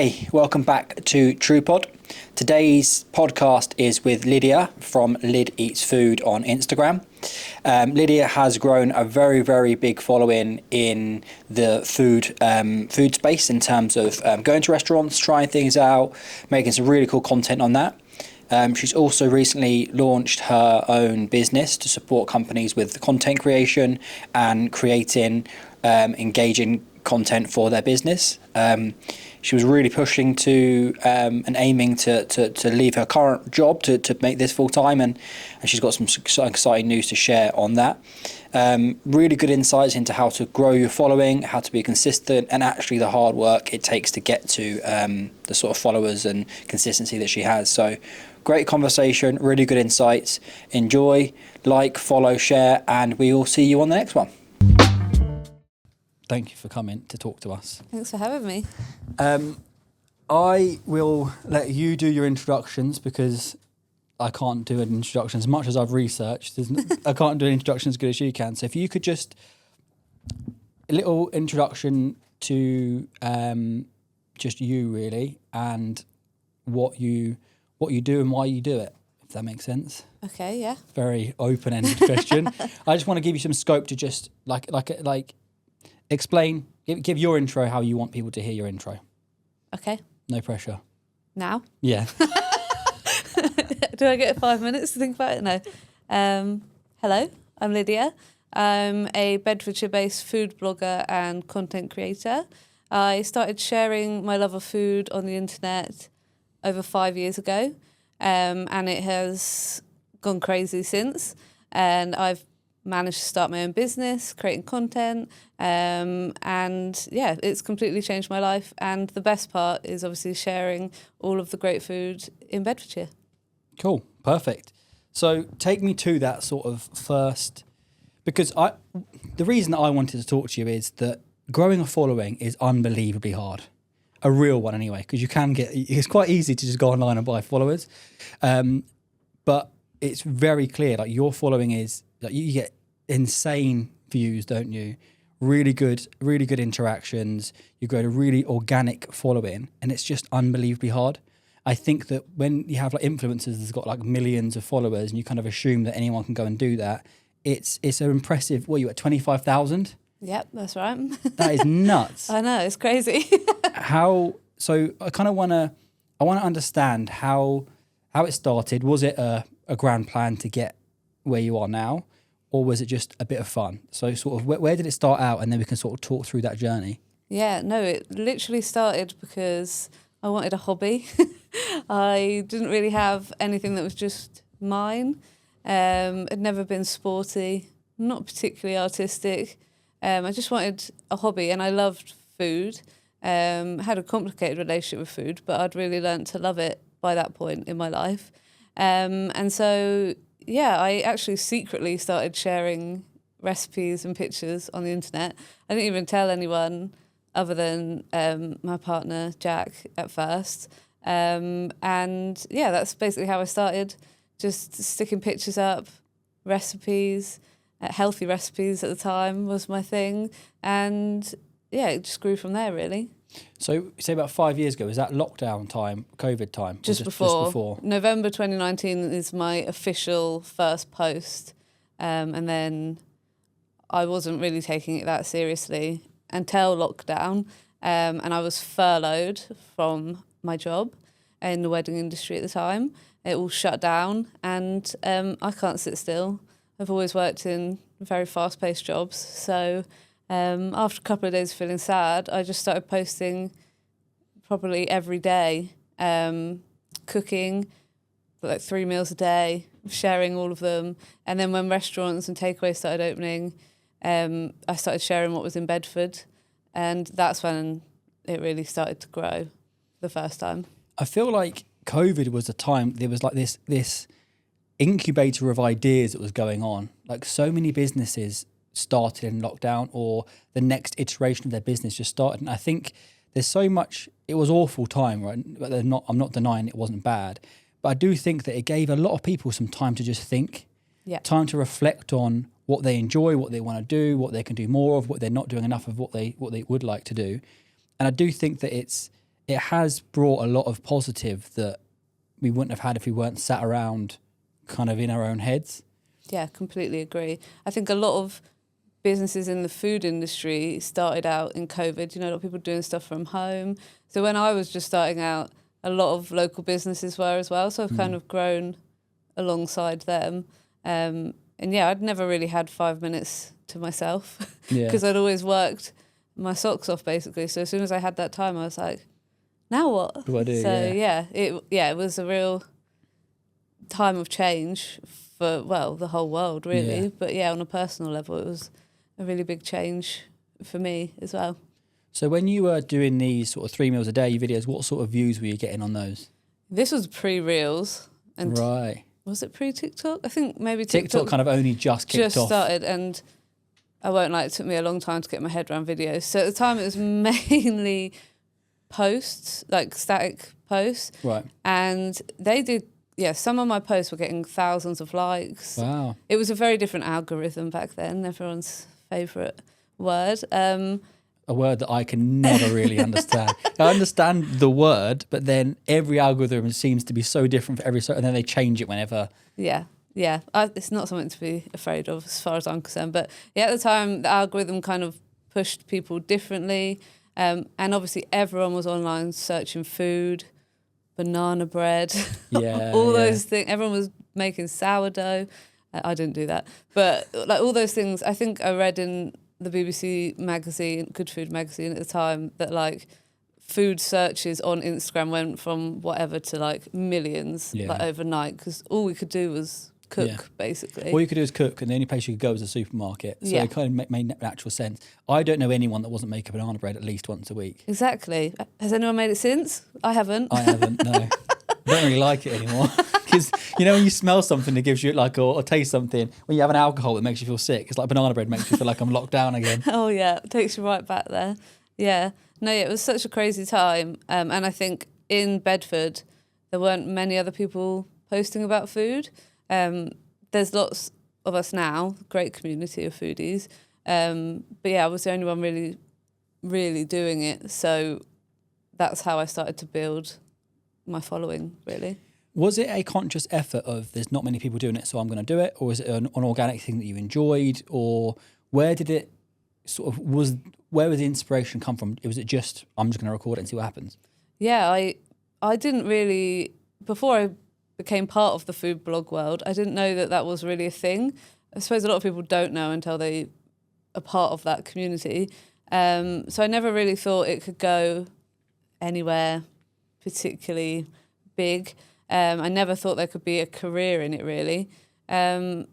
Hey, welcome back to TruePod. Today's podcast is with Lydia from Lyd Eats Food on Instagram. Lydia has grown a very, very big following in the food space in terms of going to restaurants, trying things out, making some really cool content on that. She's also recently launched her own business to support companies with content creation and creating engaging content for their business. She was really pushing to and aiming to leave her current job to make this full time, and she's got some exciting news to share on that. Really good insights into how to grow your following, how to be consistent, and actually the hard work it takes to get to the sort of followers and consistency that she has. So great conversation, really good insights. Enjoy, like, follow, share, and we will see you on the next one. Thank you for coming to talk to us. Thanks for having me. I will let you do your introductions because I can't do an introduction as much as I've researched. I can't do an introduction as good as you can. So if you could just a little introduction to just you really and what you do and why you do it, if that makes sense. Okay, yeah. Very open-ended question. I just want to give you some scope to just like explain, give your intro how you want people to hear your intro. Okay. No pressure. Now? Yeah. Do I get 5 minutes to think about it? No. Hello, I'm Lydia. I'm a Bedfordshire-based food blogger and content creator. I started sharing my love of food on the internet over 5 years ago, and it has gone crazy since. And I've managed to start my own business, creating content, and yeah, it's completely changed my life. And the best part is obviously sharing all of the great food in Bedfordshire. Cool, perfect. So take me to that sort of first, because the reason that I wanted to talk to you is that growing a following is unbelievably hard. A real one anyway, because it's quite easy to just go online and buy followers. But it's very clear, like your following is, like you get insane views, don't you? Really good interactions. You grow a really organic following, and it's just unbelievably hard. I think that when you have like influencers that's got like millions of followers, and you kind of assume that anyone can go and do that, it's an impressive. What are you at, 25,000? Yep, that's right. That is nuts. I know, it's crazy. So I kind of want to understand how it started. Was it a grand plan to get where you are now, or was it just a bit of fun? So sort of where did it start out, and then we can sort of talk through that journey. Yeah, no, it literally started because I wanted a hobby. I didn't really have anything that was just mine. I'd never been sporty, not particularly artistic. I just wanted a hobby, and I loved food. Had a complicated relationship with food, but I'd really learned to love it by that point in my life. And so, yeah, I actually secretly started sharing recipes and pictures on the internet. I didn't even tell anyone other than my partner, Jack, at first. And yeah, that's basically how I started, just sticking pictures up, recipes, healthy recipes at the time was my thing. And yeah, it just grew from there, really. So, say about 5 years ago, is that lockdown time, COVID time? Just before. November 2019 is my official first post. And then I wasn't really taking it that seriously until lockdown. And I was furloughed from my job in the wedding industry at the time. It all shut down, and I can't sit still. I've always worked in very fast-paced jobs. So after a couple of days feeling sad, I just started posting probably every day, cooking, like 3 meals a day, sharing all of them. And then when restaurants and takeaways started opening, I started sharing what was in Bedford. And that's when it really started to grow the first time. I feel like COVID was a time, there was like this incubator of ideas that was going on. Like so many businesses started in lockdown, or the next iteration of their business just started. And I think there's so much, it was awful time, right? But I'm not denying it wasn't bad. But I do think that it gave a lot of people some time to just think, time to reflect on what they enjoy, what they want to do, what they can do more of, what they're not doing enough of, what they would like to do. And I do think that it has brought a lot of positive that we wouldn't have had if we weren't sat around kind of in our own heads. Yeah, completely agree. I think a lot of businesses in the food industry started out in COVID, a lot of people doing stuff from home. So when I was just starting out, a lot of local businesses were as well. So I've kind of grown alongside them. And yeah, I'd never really had 5 minutes to myself because I'd always worked my socks off basically. So as soon as I had that time, I was like, now what? What do I do? So it was a real time of change for, well, the whole world really. Yeah. But yeah, on a personal level, it was a really big change for me as well. So when you were doing these sort of 3 meals a day videos, what sort of views were you getting on those? This was pre-Reels. And right. Was it pre-TikTok? I think maybe TikTok kind of only just kicked off. Started, and I won't lie, it took me a long time to get my head around videos. So at the time it was mainly posts, like static posts. Right. And they did, some of my posts were getting thousands of likes. Wow. It was a very different algorithm back then, everyone's favourite word. A word that I can never really understand. I understand the word, but then every algorithm seems to be so different for every, and then they change it whenever. Yeah. It's not something to be afraid of as far as I'm concerned. But yeah, at the time, the algorithm kind of pushed people differently. And obviously everyone was online searching food, banana bread, all those things. Everyone was making sourdough. I didn't do that. But like all those things, I think I read in the BBC magazine, Good Food magazine at the time, that like food searches on Instagram went from whatever to like millions like overnight, because all we could do was cook basically. All you could do is cook, and the only place you could go was a supermarket. So it kind of made natural sense. I don't know anyone that wasn't making banana bread at least once a week. Exactly. Has anyone made it since? I haven't. I haven't, no. I don't really like it anymore. Because, when you smell something that gives you like, or taste something, when you have an alcohol that makes you feel sick, it's like banana bread makes you feel like I'm locked down again. Oh yeah, it takes you right back there. Yeah. No, it was such a crazy time. And I think in Bedford, there weren't many other people posting about food. There's lots of us now, great community of foodies. But yeah, I was the only one really, really doing it. So that's how I started to build my following, really. Was it a conscious effort of there's not many people doing it, so I'm going to do it? Or is it an organic thing that you enjoyed? Or where did it where was the inspiration come from? Was it just, I'm just going to record it and see what happens? Yeah, I didn't really, before I became part of the food blog world, I didn't know that was really a thing. I suppose a lot of people don't know until they are part of that community. So I never really thought it could go anywhere particularly big. I never thought there could be a career in it, really. And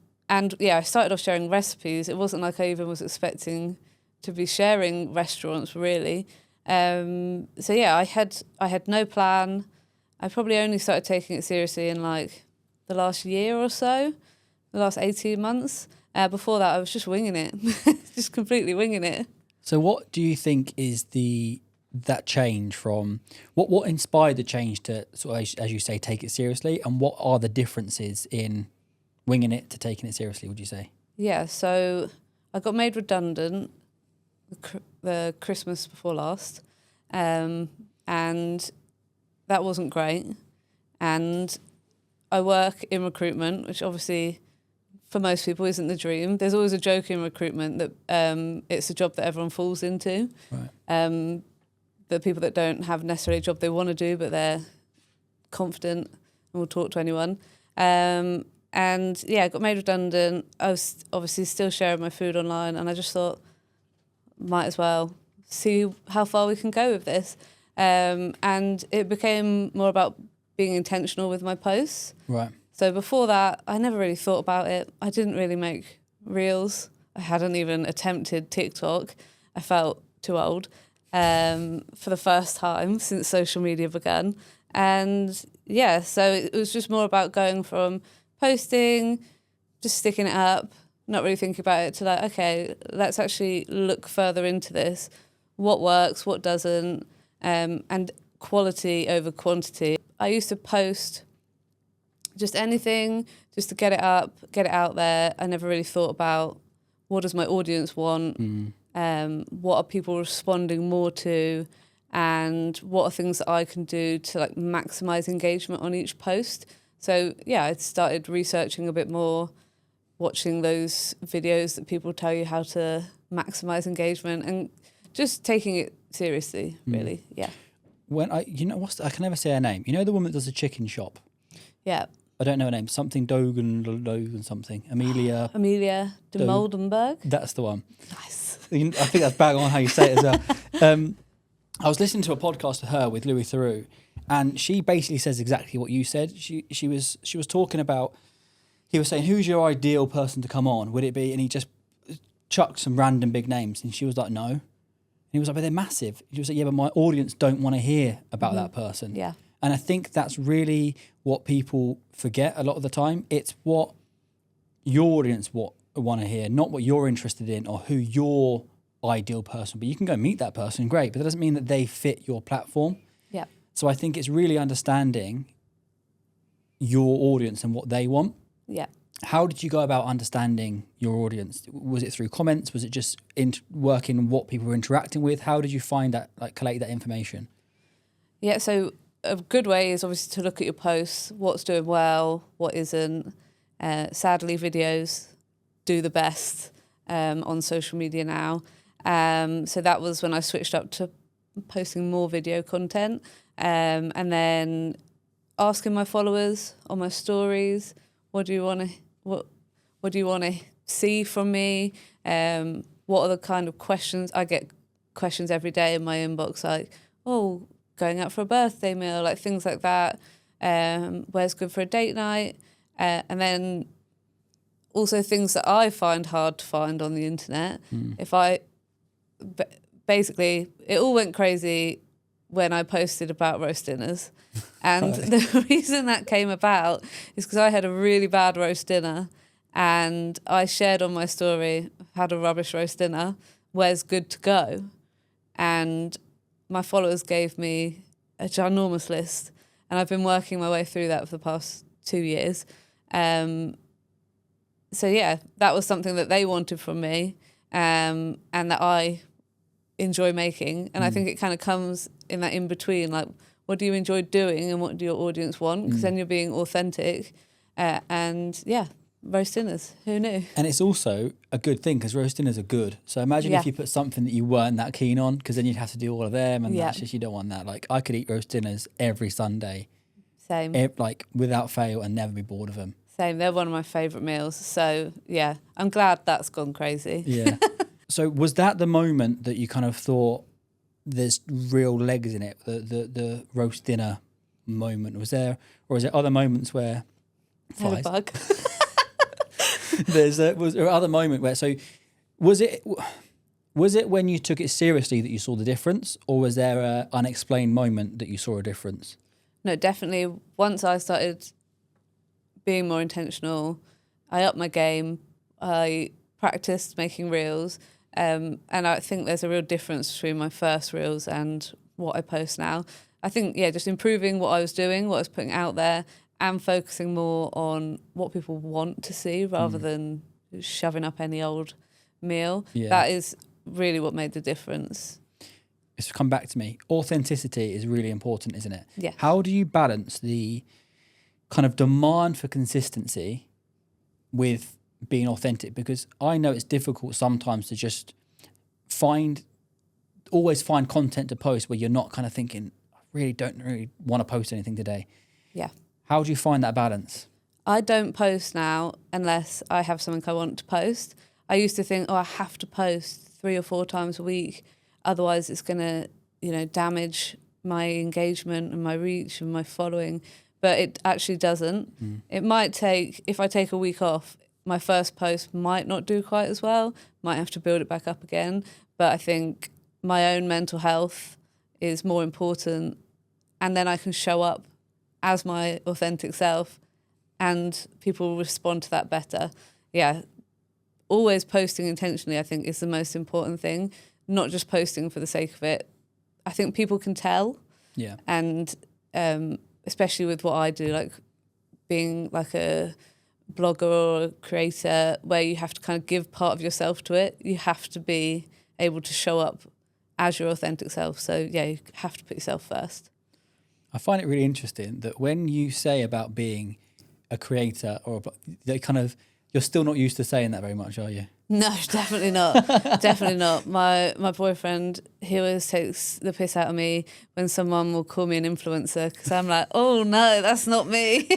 yeah, I started off sharing recipes. It wasn't like I even was expecting to be sharing restaurants, really. So yeah, I had no plan. I probably only started taking it seriously in like the last year or so, the last 18 months. Before that, I was just winging it, just completely winging it. So what do you think is that change from, what inspired the change to sort of, as you say, take it seriously? And what are the differences in winging it to taking it seriously, would you say? Yeah, so I got made redundant the Christmas before last, and that wasn't great. And I work in recruitment, which obviously for most people isn't the dream. There's always a joke in recruitment that it's a job that everyone falls into. Right. The people that don't have necessarily a job they want to do, but they're confident and will talk to anyone. And yeah, I got made redundant. I was obviously still sharing my food online, and I just thought, might as well see how far we can go with this. And it became more about being intentional with my posts. Right. So before that, I never really thought about it. I didn't really make reels. I hadn't even attempted TikTok. I felt too old for the first time since social media began. And yeah, so it was just more about going from posting, just sticking it up, not really thinking about it, to like, okay, let's actually look further into this. What works, what doesn't, and quality over quantity. I used to post just anything, just to get it up, get it out there. I never really thought about what does my audience want, what are people responding more to, and what are things that I can do to like maximize engagement on each post. So yeah, I started researching a bit more, watching those videos that people tell you how to maximize engagement, and just taking it seriously, really. Yeah. When I can never say her name. You know the woman that does a chicken shop? Yeah. I don't know her name. Something Dogan something. Amelia de Moldenberg. That's the one. Nice. I think that's bang on how you say it as well. I was listening to a podcast with her with Louis Theroux, and she basically says exactly what you said. She was talking about. He was saying, "Who's your ideal person to come on? Would it be?" And he just chucked some random big names, and she was like, "No." And he was like, "But they're massive." She was like, "Yeah, but my audience don't want to hear about that person." Yeah. And I think that's really what people forget a lot of the time. It's what your audience want to hear, not what you're interested in or who your ideal person. But you can go meet that person, great, but that doesn't mean that they fit your platform. Yeah. So I think it's really understanding your audience and what they want. Yeah. How did you go about understanding your audience? Was it through comments? Was it just working on what people were interacting with? How did you find that, like, collate that information? Yeah, so a good way is obviously to look at your posts, what's doing well, what isn't. Sadly, videos do the best on social media now. So that was when I switched up to posting more video content, and then asking my followers on my stories, what do you want to see from me? What are the kind of questions? I get questions every day in my inbox, like, oh, going out for a birthday meal, like things like that. Where's good for a date night? And then also things that I find hard to find on the internet. Basically, it all went crazy when I posted about roast dinners. And the reason that came about is because I had a really bad roast dinner, and I shared on my story, had a rubbish roast dinner, where's good to go? And my followers gave me a ginormous list, and I've been working my way through that for the past 2 years. So yeah, that was something that they wanted from me, and that I enjoy making. And I think it kind of comes in that in between, like, what do you enjoy doing and what do your audience want? Because then you're being authentic. And yeah, roast dinners, who knew? And it's also a good thing because roast dinners are good. So imagine if you put something that you weren't that keen on, because then you'd have to do all of them, and that's just, you don't want that. Like, I could eat roast dinners every Sunday. Same. Like, without fail, and never be bored of them. Same, they're one of my favourite meals. So yeah, I'm glad that's gone crazy. Yeah. So was that the moment that you kind of thought there's real legs in it, the roast dinner moment? Was there, or is there other moments where... I had a bug. Was there other moment where, so was it when you took it seriously that you saw the difference, or was there an unexplained moment that you saw a difference? No, definitely. Once I started being more intentional, I upped my game. I practiced making reels, and I think there's a real difference between my first reels and what I post now. I think, yeah, just improving what I was doing, what I was putting out there, and focusing more on what people want to see rather than shoving up any old meal. Yeah. That is really what made the difference. It's come back to me. Authenticity is really important, isn't it? Yeah. How do you balance the kind of demand for consistency with being authentic? Because I know it's difficult sometimes to just always find content to post where you're not kind of thinking, I really don't want to post anything today. Yeah. How do you find that balance? I don't post now unless I have something I want to post. I used to think, I have to post 3 or 4 times a week, otherwise it's going to, damage my engagement and my reach and my following. But it actually doesn't. It might take, if I take a week off, my first post might not do quite as well, might have to build it back up again. But I think my own mental health is more important, and then I can show up as my authentic self and people respond to that better. Yeah, always posting intentionally, I think, is the most important thing, not just posting for the sake of it. I think people can tell. Yeah. And especially with what I do, like being like a blogger or a creator where you have to kind of give part of yourself to it. You have to be able to show up as your authentic self. So yeah, you have to put yourself first. I find it really interesting that when you say about being a creator, or they kind of, you're still not used to saying that very much, are you? No, definitely not. Definitely not. My boyfriend, he always takes the piss out of me when someone will call me an influencer, because I'm like, oh no, that's not me.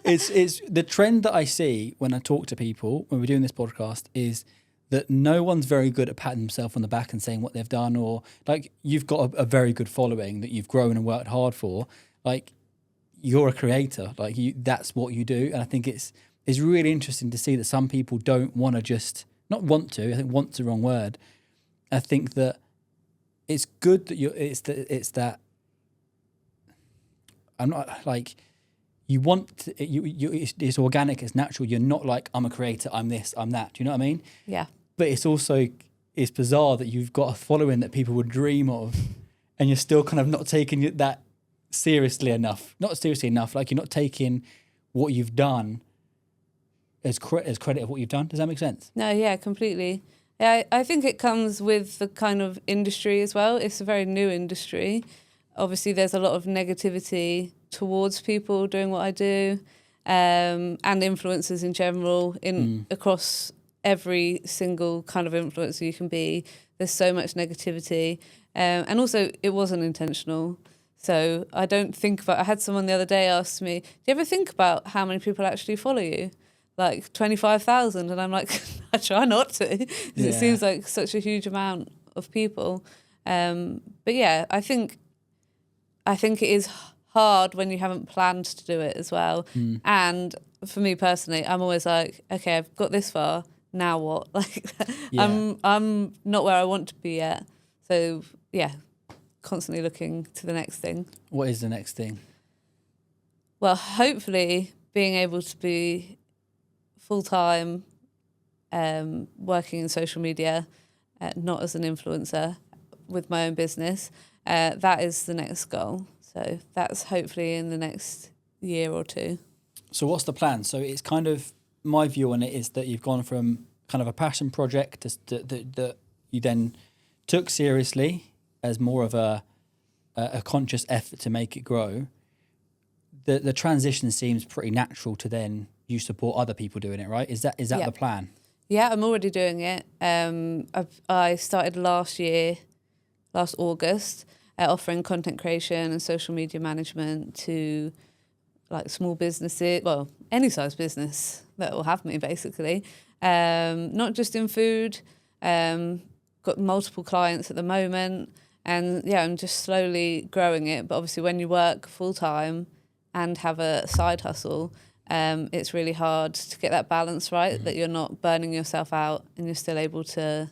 It's the trend that I see when I talk to people when we're doing this podcast is that no one's very good at patting themselves on the back and saying what they've done, or like you've got a very good following that you've grown and worked hard for. Like you're a creator, like that's what you do. And I think it's really interesting to see that some people don't want to just, not want to, I think want's the wrong word. I think that it's good that it's that I'm not like, you want to, it's organic, it's natural. You're not like, I'm a creator, I'm this, I'm that. Do you know what I mean? Yeah. But it's bizarre that you've got a following that people would dream of, and you're still kind of not taking that seriously enough. Not seriously enough. Like you're not taking what you've done as credit of what you've done. Does that make sense? No, yeah, completely. Yeah, I think it comes with the kind of industry as well. It's a very new industry. Obviously, there's a lot of negativity towards people doing what I do, and influencers in general across every single kind of influencer you can be. There's so much negativity, and also it wasn't intentional. So I don't think about. I had someone the other day ask me, "Do you ever think about how many people actually follow you?" Like 25,000, and I'm like, I try not to, because it seems like such a huge amount of people. But yeah, I think it is hard when you haven't planned to do it as well. And for me personally, I'm always like, okay, I've got this far. Now what? Like, I'm not where I want to be yet. So yeah, constantly looking to the next thing. What is the next thing? Well, hopefully being able to be full-time working in social media, not as an influencer, with my own business. That is the next goal. So that's hopefully in the next year or two. So what's the plan? So it's kind of, my view on it is that you've gone from kind of a passion project that you then took seriously as more of a conscious effort to make it grow. The transition seems pretty natural to then you support other people doing it, right? Is that the plan? Yeah, I'm already doing it. I started last August, offering content creation and social media management to like small businesses, well, any size business that will have me basically. Not just in food, got multiple clients at the moment, and yeah, I'm just slowly growing it. But obviously when you work full time and have a side hustle, it's really hard to get that balance right, that you're not burning yourself out and you're still able to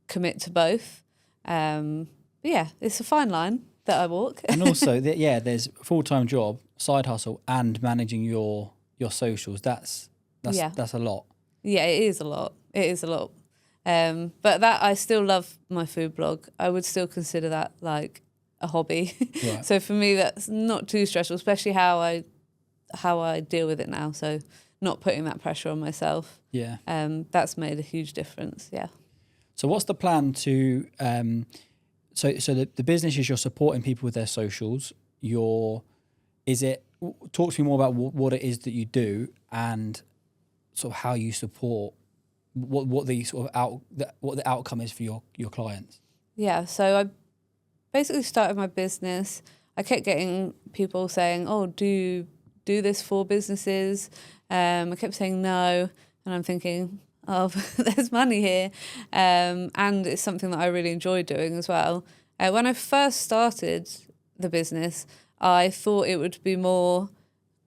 commit to both. But yeah, it's a fine line that I walk. And also, there's a full-time job, side hustle, and managing your socials. That's a lot. Yeah, it is a lot. It is a lot. But that, I still love my food blog. I would still consider that like a hobby. Right. So for me, that's not too stressful, especially how I deal with it now. So not putting that pressure on myself. Yeah. That's made a huge difference. Yeah. So what's the plan to? So the business is you're supporting people with their socials. Talk to me more about what it is that you do and sort of how you support what the sort of what the outcome is for your clients. Yeah. So I basically started my business. I kept getting people saying, "Oh, do you do this for businesses?" I kept saying no, and I'm thinking, oh, there's money here, and it's something that I really enjoy doing as well. When I first started the business, I thought it would be more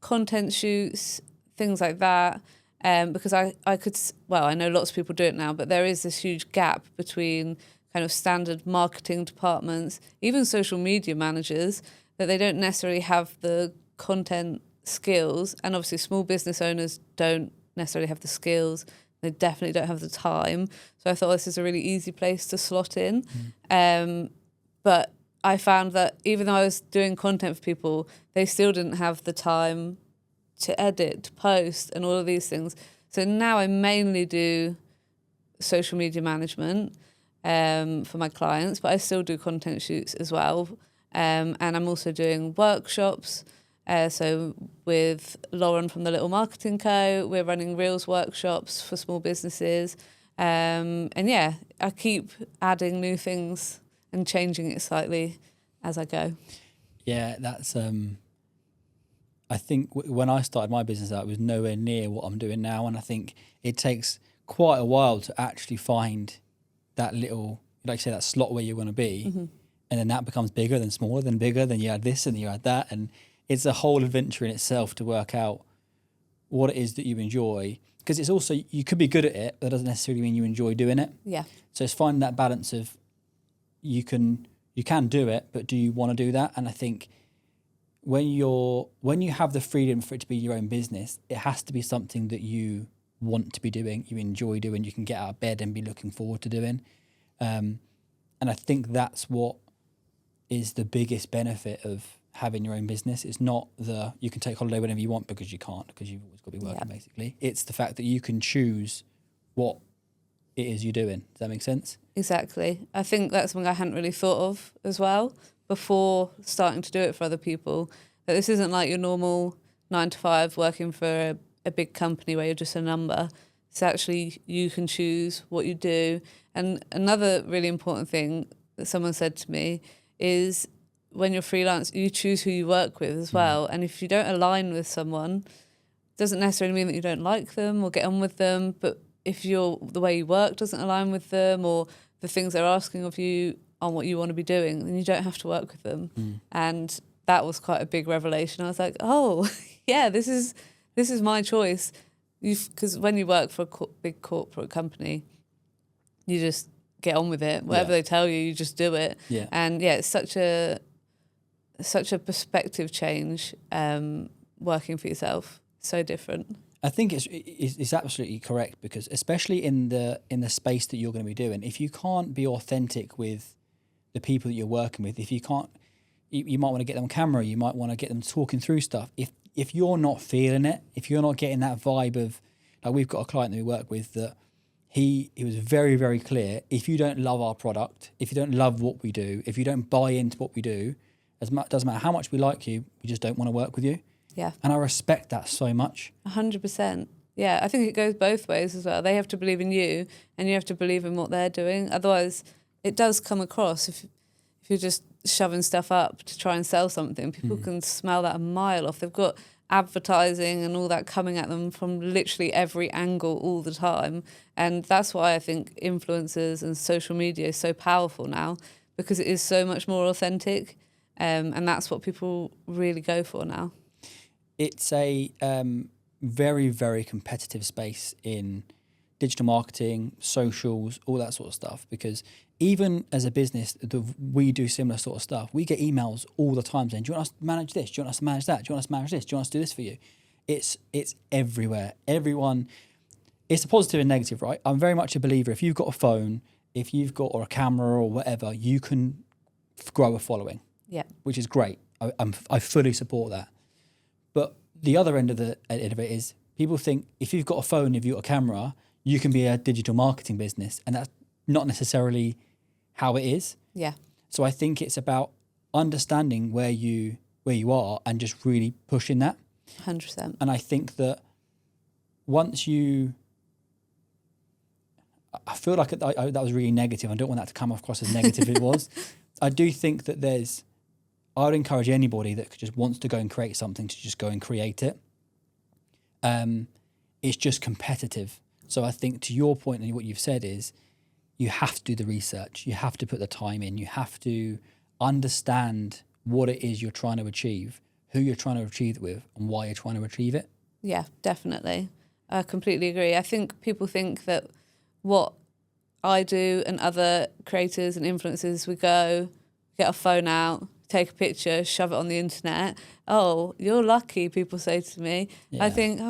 content shoots, things like that, because I could, well, I know lots of people do it now, but there is this huge gap between kind of standard marketing departments, even social media managers, that they don't necessarily have the content skills, and obviously small business owners don't necessarily have the skills. They definitely don't have the time. So I thought this is a really easy place to slot in. But I found that even though I was doing content for people, they still didn't have the time to edit, to post, and all of these things. So now I mainly do social media management. for my clients, but I still do content shoots as well. And I'm also doing workshops. So with Lauren from the Little Marketing Co., we're running Reels workshops for small businesses. And yeah, I keep adding new things and changing it slightly as I go. Yeah, that's I think when I started my business out, it was nowhere near what I'm doing now, and I think it takes quite a while to actually find that little, like you say, that slot where you want to be, and then that becomes bigger, then smaller, then bigger, then you add this and you add that, and it's a whole adventure in itself to work out what it is that you enjoy, because it's also, you could be good at it, but that doesn't necessarily mean you enjoy doing it. Yeah. So it's finding that balance of you can do it, but do you want to do that? And I think when you have the freedom for it to be your own business, it has to be something that you want to be doing, you enjoy doing, you can get out of bed and be looking forward to doing. And I think that's what is the biggest benefit of having your own business. It's not you can take holiday whenever you want, because you can't, because you've always got to be working, basically. It's the fact that you can choose what it is you're doing. Does that make sense? Exactly. I think that's something I hadn't really thought of as well before starting to do it for other people. That this isn't like your normal 9 to 5 working for a big company where you're just a number. It's actually, you can choose what you do. And another really important thing that someone said to me is, when you're freelance, you choose who you work with as well. And if you don't align with someone, it doesn't necessarily mean that you don't like them or get on with them, but if the way you work doesn't align with them, or the things they're asking of you on what you want to be doing, then you don't have to work with them. And that was quite a big revelation. I was like, oh, yeah, this is my choice. Because when you work for a big corporate company, you just get on with it. Whatever they tell you, you just do it. Yeah. And yeah, it's such a perspective change, working for yourself. So different. I think it's absolutely correct, because especially in the space that you're going to be doing, if you can't be authentic with the people that you're working with, if you can't, you might want to get them on camera, you might want to get them talking through stuff. If you're not feeling it, if you're not getting that vibe of, like, we've got a client that we work with that he was very, very clear. If you don't love our product, if you don't love what we do, if you don't buy into what we do, doesn't matter how much we like you, we just don't want to work with you. Yeah. And I respect that so much. 100%. Yeah, I think it goes both ways as well. They have to believe in you, and you have to believe in what they're doing. Otherwise, it does come across, if you're just shoving stuff up to try and sell something, people can smell that a mile off. They've got advertising and all that coming at them from literally every angle all the time. And that's why I think influencers and social media is so powerful now, because it is so much more authentic. And that's what people really go for now. It's a very, very competitive space in digital marketing, socials, all that sort of stuff, because even as a business, we do similar sort of stuff. We get emails all the time saying, do you want us to manage this? Do you want us to manage that? Do you want us to manage this? Do you want us to do this for you? It's everywhere. Everyone, it's a positive and negative, right? I'm very much a believer. If you've got a phone, or a camera or whatever, you can grow a following. Yeah. Which is great. I fully support that. But the other end of it is, people think if you've got a phone, if you've got a camera, you can be a digital marketing business, and that's not necessarily how it is. Yeah. So I think it's about understanding where you are and just really pushing that. 100%. And I think that once I feel like that was really negative. I don't want that to come across as negative as it was. I do think that I would encourage anybody that just wants to go and create something to just go and create it. It's just competitive. So I think, to your point and what you've said, is you have to do the research. You have to put the time in. You have to understand what it is you're trying to achieve, who you're trying to achieve it with, and why you're trying to achieve it. Yeah, definitely. I completely agree. I think people think that what I do and other creators and influencers, we go, get our phone out, take a picture, shove it on the internet. Oh, you're lucky, people say to me. Yeah. I think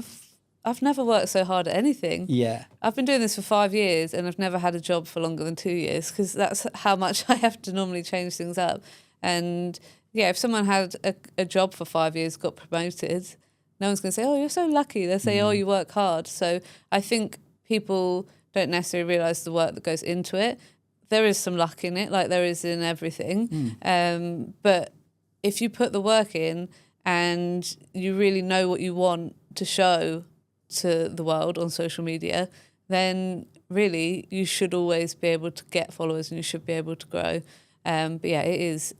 I've never worked so hard at anything. Yeah. I've been doing this for 5 years, and I've never had a job for longer than 2 years, because that's how much I have to normally change things up. And yeah, if someone had a job for 5 years, got promoted, no one's going to say, oh, you're so lucky. They'll say, oh, you work hard. So I think people don't necessarily realise the work that goes into it. there is some luck in it, like there is in everything. But if you put the work in and you really know what you want to show to the world on social media, then really you should always be able to get followers and you should be able to grow. But yeah, it is,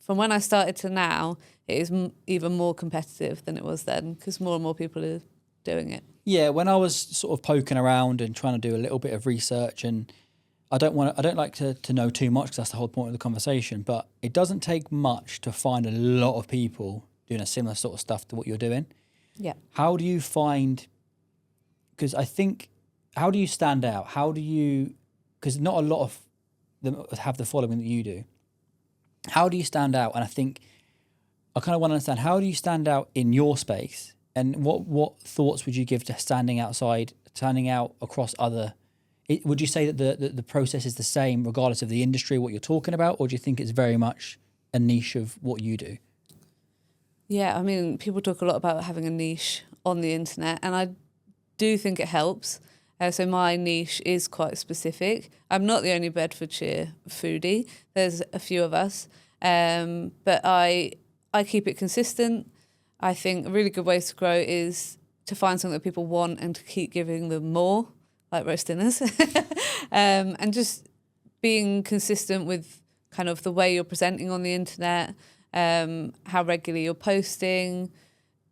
from when I started to now, it is even more competitive than it was then, because more and more people are doing it. Yeah, when I was sort of poking around and trying to do a little bit of research, and I don't like to know too much because that's the whole point of the conversation, but it doesn't take much to find a lot of people doing a similar sort of stuff to what you're doing. Yeah. How do you find, because I think, how do you stand out? How do you, because not a lot of them have the following that you do. How do you stand out? And I think I kind of want to understand, how do you stand out in your space? And what thoughts would you give to standing out across other? Would you say that the process is the same regardless of the industry, what you're talking about, or do you think it's very much a niche of what you do? Yeah, I mean, people talk a lot about having a niche on the internet, and I do think it helps. So my niche is quite specific. I'm not the only Bedfordshire foodie. There's a few of us, but I keep it consistent. I think a really good way to grow is to find something that people want and to keep giving them more, like roast dinners, and just being consistent with kind of the way you're presenting on the internet, how regularly you're posting,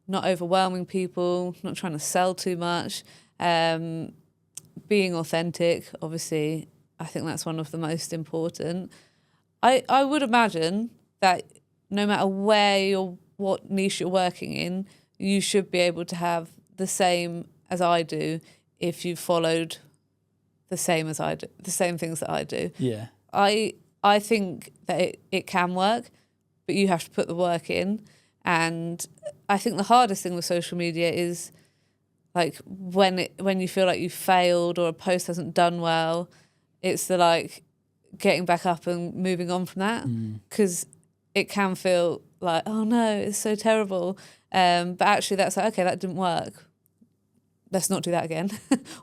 not overwhelming people, not trying to sell too much, being authentic. Obviously, I think that's one of the most important. I would imagine that no matter what niche you're working in, you should be able to have the same as I do if you followed the same as I do, the same things that I do. Yeah. I think that it can work, but you have to put the work in. And I think the hardest thing with social media is like when you feel like you've failed or a post hasn't done well, it's the like getting back up and moving on from that, because it can feel like, oh no, it's so terrible. But actually that's like, okay, that didn't work. Let's not do that again.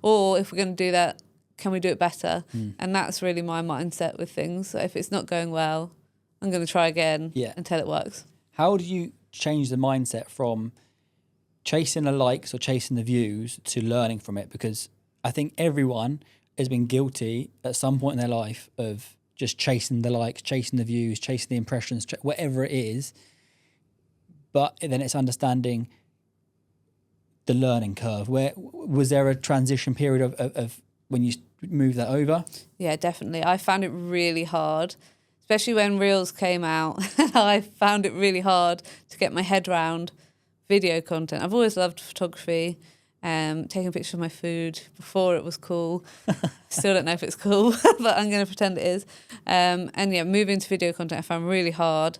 Or if we're going to do that, can we do it better? And that's really my mindset with things. So if it's not going well, I'm going to try again until it works. How do you change the mindset from chasing the likes or chasing the views to learning from it? Because I think everyone has been guilty at some point in their life of just chasing the likes, chasing the views, chasing the impressions, whatever it is. But then it's understanding the learning curve. Where was there a transition period of when you moved that over? Yeah, definitely. I found it really hard, especially when Reels came out. I found it really hard to get my head around video content. I've always loved photography, taking pictures of my food before it was cool. Still don't know if it's cool, but I'm going to pretend it is. And yeah, moving to video content I found really hard.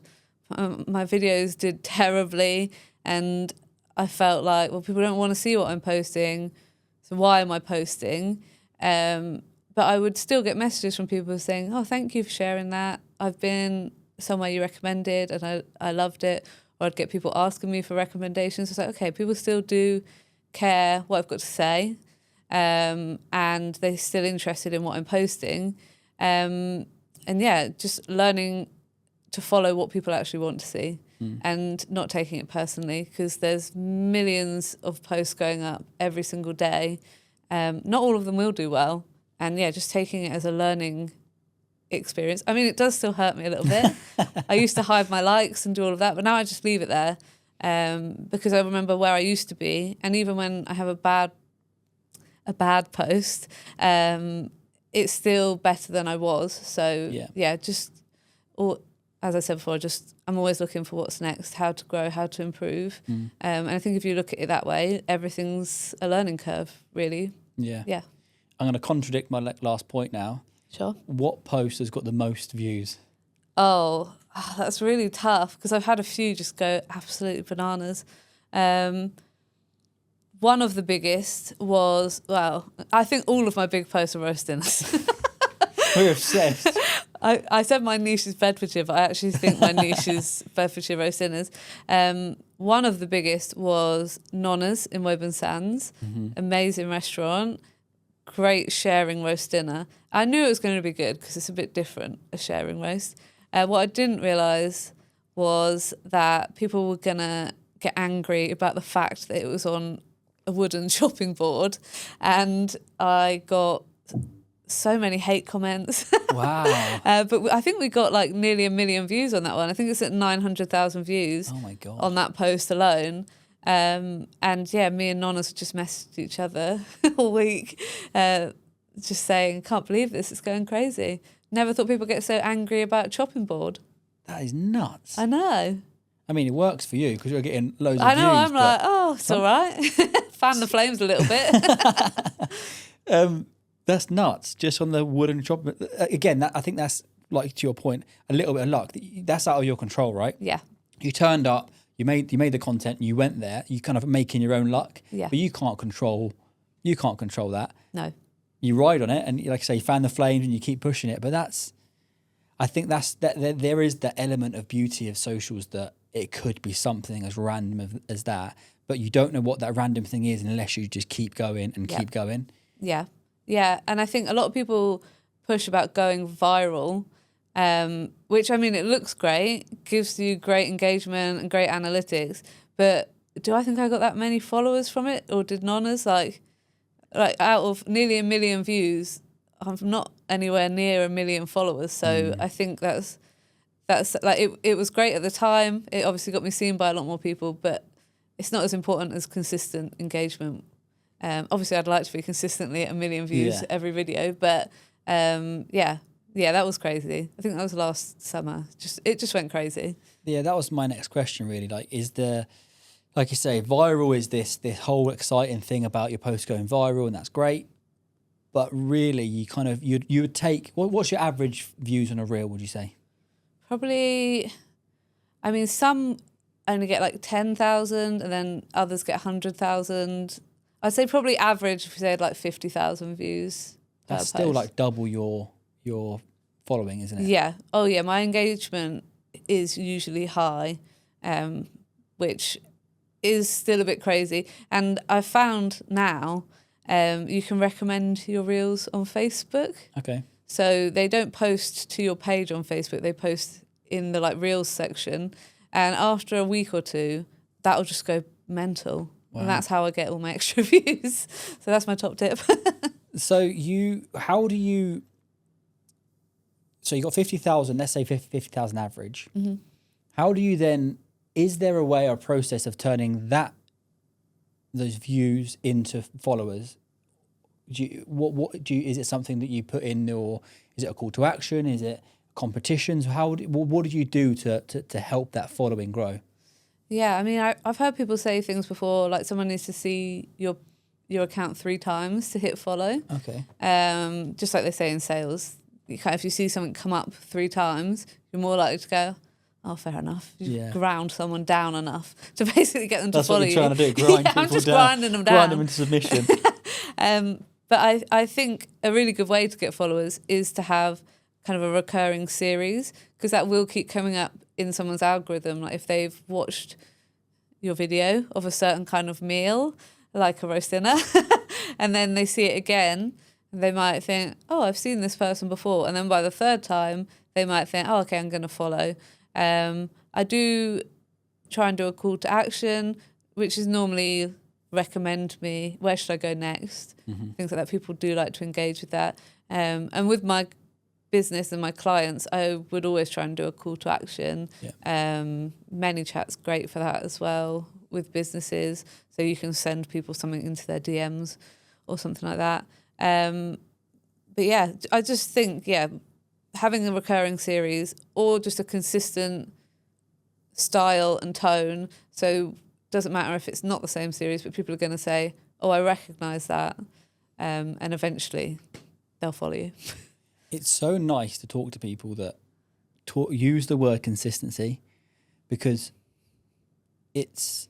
My videos did terribly, and I felt like, well, people don't want to see what I'm posting, so why am I posting? But I would still get messages from people saying, oh, thank you for sharing that. I've been somewhere you recommended and I loved it. Or I'd get people asking me for recommendations. It's like, okay, people still do care what I've got to say, and they're still interested in what I'm posting. And yeah, just learning to follow what people actually want to see and not taking it personally, because there's millions of posts going up every single day. Not all of them will do well. And yeah, just taking it as a learning experience. I mean, it does still hurt me a little bit. I used to hide my likes and do all of that, but now I just leave it there, because I remember where I used to be. And even when I have a bad post, it's still better than I was. So yeah, as I said before, I'm always looking for what's next, how to grow, how to improve. And I think if you look at it that way, everything's a learning curve, really. Yeah. Yeah. I'm going to contradict my last point now. Sure. What post has got the most views? Oh, that's really tough, because I've had a few just go absolutely bananas. One of the biggest was, well, I think all of my big posts are roast dinners. We're obsessed. I said my niche is Bedfordshire, but I actually think my niche is Bedfordshire roast dinners. One of the biggest was Nonna's in Woburn Sands. Amazing restaurant, great sharing roast dinner. I knew it was going to be good because it's a bit different, a sharing roast. What I didn't realise was that people were going to get angry about the fact that it was on a wooden chopping board, and I got so many hate comments. Wow. But I think we got like nearly 1 million views on that one. I think it's at 900,000 views. Oh my God. On that post alone. And yeah, me and Nonna's just messaged each other all week, just saying, I can't believe this, it's going crazy. Never thought people get so angry about a chopping board. That is nuts. I know. I mean, it works for you because you're getting loads of views. I know, I'm like, oh, it's all right. Fan the flames a little bit. That's nuts. Just on the wooden chop. Again, I think that's, like, to your point, a little bit of luck. That's out of your control, right? Yeah. You turned up, you made the content, you went there, you kind of making your own luck. Yeah. But you can't control that. No. You ride on it, and like I say, you fan the flames and you keep pushing it. But I think there is the element of beauty of socials, that it could be something as random as that, but you don't know what that random thing is unless you just keep going and keep going. Yeah. Yeah. And I think a lot of people push about going viral, which, I mean, it looks great, gives you great engagement and great analytics. But do I think I got that many followers from it? Or did Nonna's? Like out of nearly 1 million views, I'm not anywhere near 1 million followers. So I think that's like, it was great at the time. It obviously got me seen by a lot more people, but it's not as important as consistent engagement. Obviously, I'd like to be consistently at 1 million views every video, but yeah, that was crazy. I think that was last summer. It just went crazy. Yeah, that was my next question, really. Like, like you say, viral is this whole exciting thing about your post going viral, and that's great. But really, you would take, what's your average views on a reel, would you say? Probably, I mean, some only get like 10,000, and then others get 100,000. I'd say probably average, if we said like 50,000 views. That's still post. Like double your following, isn't it? Yeah. Oh yeah, my engagement is usually high, which is still a bit crazy. And I found now you can recommend your reels on Facebook. Okay. So they don't post to your page on Facebook, they post in the like reels section. And after a week or two, that'll just go mental. Wow. And that's how I get all my extra views. So that's my top tip. So you got 50,000, let's say 50,000 average. Mm-hmm. How do you then, is there a way or process of turning those views into followers? Is it something that you put in, or is it a call to action? Is it competitions? What did you do to help that following grow? Yeah, I mean, I've heard people say things before, like someone needs to see your account 3 times to hit follow. Okay. Just like they say in sales, if you see something come up 3 times, you're more likely to go, oh, fair enough. You ground someone down enough to basically get them to follow you. That's what you're trying to do, grind people down. I'm just grinding them down. Grind them into submission. But I think a really good way to get followers is to have kind of a recurring series, because that will keep coming up in someone's algorithm. Like if they've watched your video of a certain kind of meal, like a roast dinner, and then they see it again, they might think, oh, I've seen this person before. And then by the 3rd time, they might think, oh, okay, I'm going to follow. I do try and do a call to action, which is normally recommend me, where should I go next? Mm-hmm. Things like that. People do like to engage with that. And with my business and my clients, I would always try and do a call to action. Yeah. ManyChat's great for that as well with businesses. So you can send people something into their DMs or something like that. But yeah, I just think, having a recurring series or just a consistent style and tone. So doesn't matter if it's not the same series, but people are going to say, oh, I recognise that. And eventually they'll follow you. It's so nice to talk to people that use the word consistency, because it's,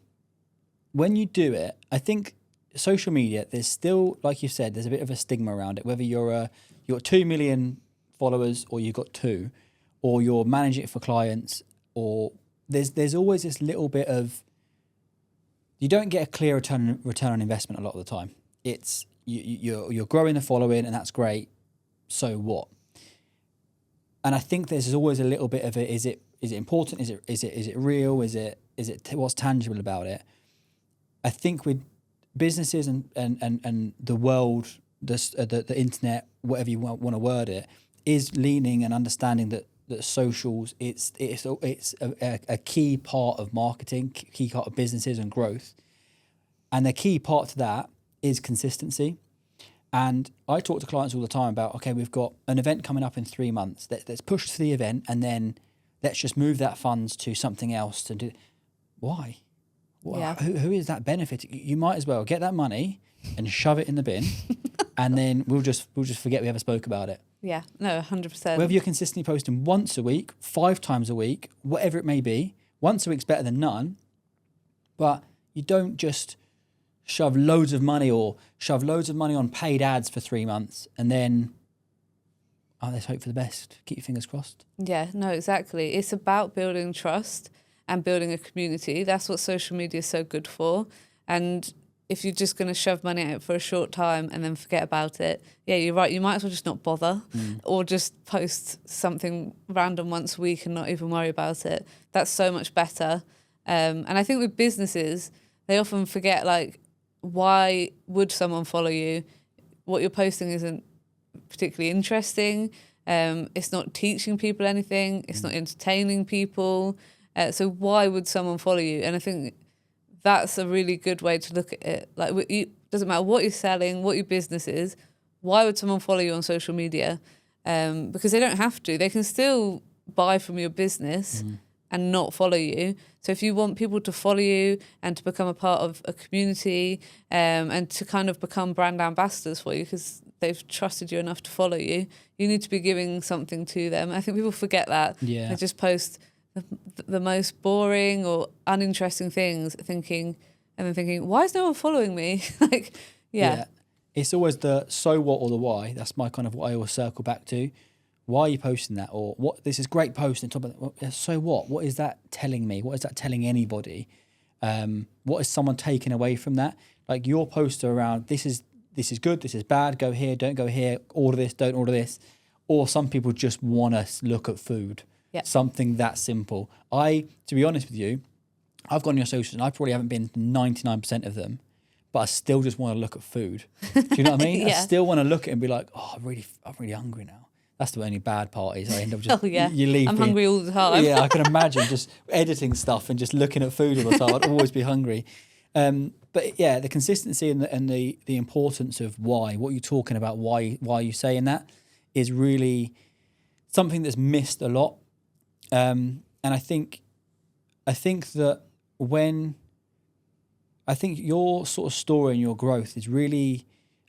when you do it, I think social media, there's still, like you said, there's a bit of a stigma around it, whether you're 2 million followers or you've got 2, or you're managing it for clients, or there's always this little bit of, you don't get a clear return on investment a lot of the time. It's, you're growing the following, and that's great. So what? And I think there's always a little bit of it. Is it important? Is it real? Is it what's tangible about it? I think with businesses and the world, the internet, whatever you want to word it, is leaning and understanding that socials, it's a key part of marketing, key part of businesses and growth. And the key part to that is consistency. And I talk to clients all the time about, okay, we've got an event coming up in 3 months. Let's push to the event, and then let's just move that funds to something else to do. Why? Yeah. Who is that benefit? You might as well get that money and shove it in the bin, and then we'll just forget we ever spoke about it. Yeah, no, 100%. Whether you're consistently posting once a week, 5 times a week, whatever it may be, once a week's better than none. But you don't just shove loads of money on paid ads for 3 months and then, let's hope for the best. Keep your fingers crossed. Yeah, no, exactly. It's about building trust and building a community. That's what social media is so good for. And if you're just going to shove money at it for a short time and then forget about it, yeah, you're right. You might as well just not bother or just post something random once a week and not even worry about it. That's so much better. And I think with businesses, they often forget, like, why would someone follow you? What you're posting isn't particularly interesting. It's not teaching people anything. It's not entertaining people. So why would someone follow you? And I think that's a really good way to look at it. Like, it doesn't matter what you're selling, what your business is. Why would someone follow you on social media? Because they don't have to. They can still buy from your business and not follow you. So if you want people to follow you and to become a part of a community, and to kind of become brand ambassadors for you because they've trusted you enough to follow you, you need to be giving something to them. I think people forget that. Yeah. They just post the most boring or uninteresting things, thinking, why is no one following me? Like, yeah. It's always the so what or the why. That's my kind of what I always circle back to. Why are you posting that? Or what? This is great post and top of that. Well, so what? What is that telling me? What is that telling anybody? What is someone taking away from that? Like your post around this is good, this is bad, go here, don't go here, order this, don't order this. Or some people just want to look at food. Yep. Something that simple. To be honest with you, I've gone on your socials and I probably haven't been to 99% of them, but I still just want to look at food. Do you know what I mean? Yeah. I still want to look at it and be like, oh, I'm really hungry now. That's the only bad part is I end up just, you leave. I'm hungry all the time. Yeah, I can imagine just editing stuff and just looking at food all the time. I'd always be hungry. But yeah, the consistency and the importance of why, what you're talking about, why you're saying that is really something that's missed a lot. And I think that I think your sort of story and your growth is really,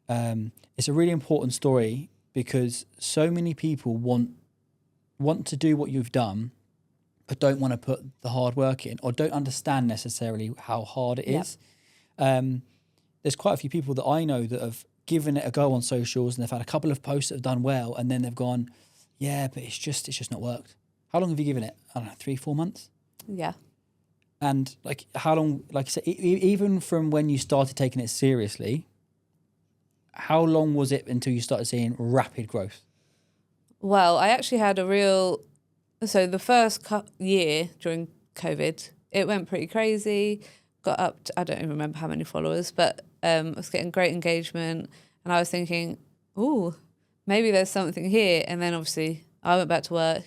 it's a really important story because so many people want to do what you've done, but don't want to put the hard work in or don't understand necessarily how hard it is. There's quite a few people that I know that have given it a go on socials and they've had a couple of posts that have done well and then they've gone, yeah, but it's just not worked. How long have you given it? I don't know, 3-4 months? Yeah. And like how long, like I said, even from when you started taking it seriously, how long was it until you started seeing rapid growth? Well, I actually had so the first year during COVID, it went pretty crazy. Got up to, I don't even remember how many followers, but I was getting great engagement and I was thinking, ooh, maybe there's something here. And then obviously I went back to work,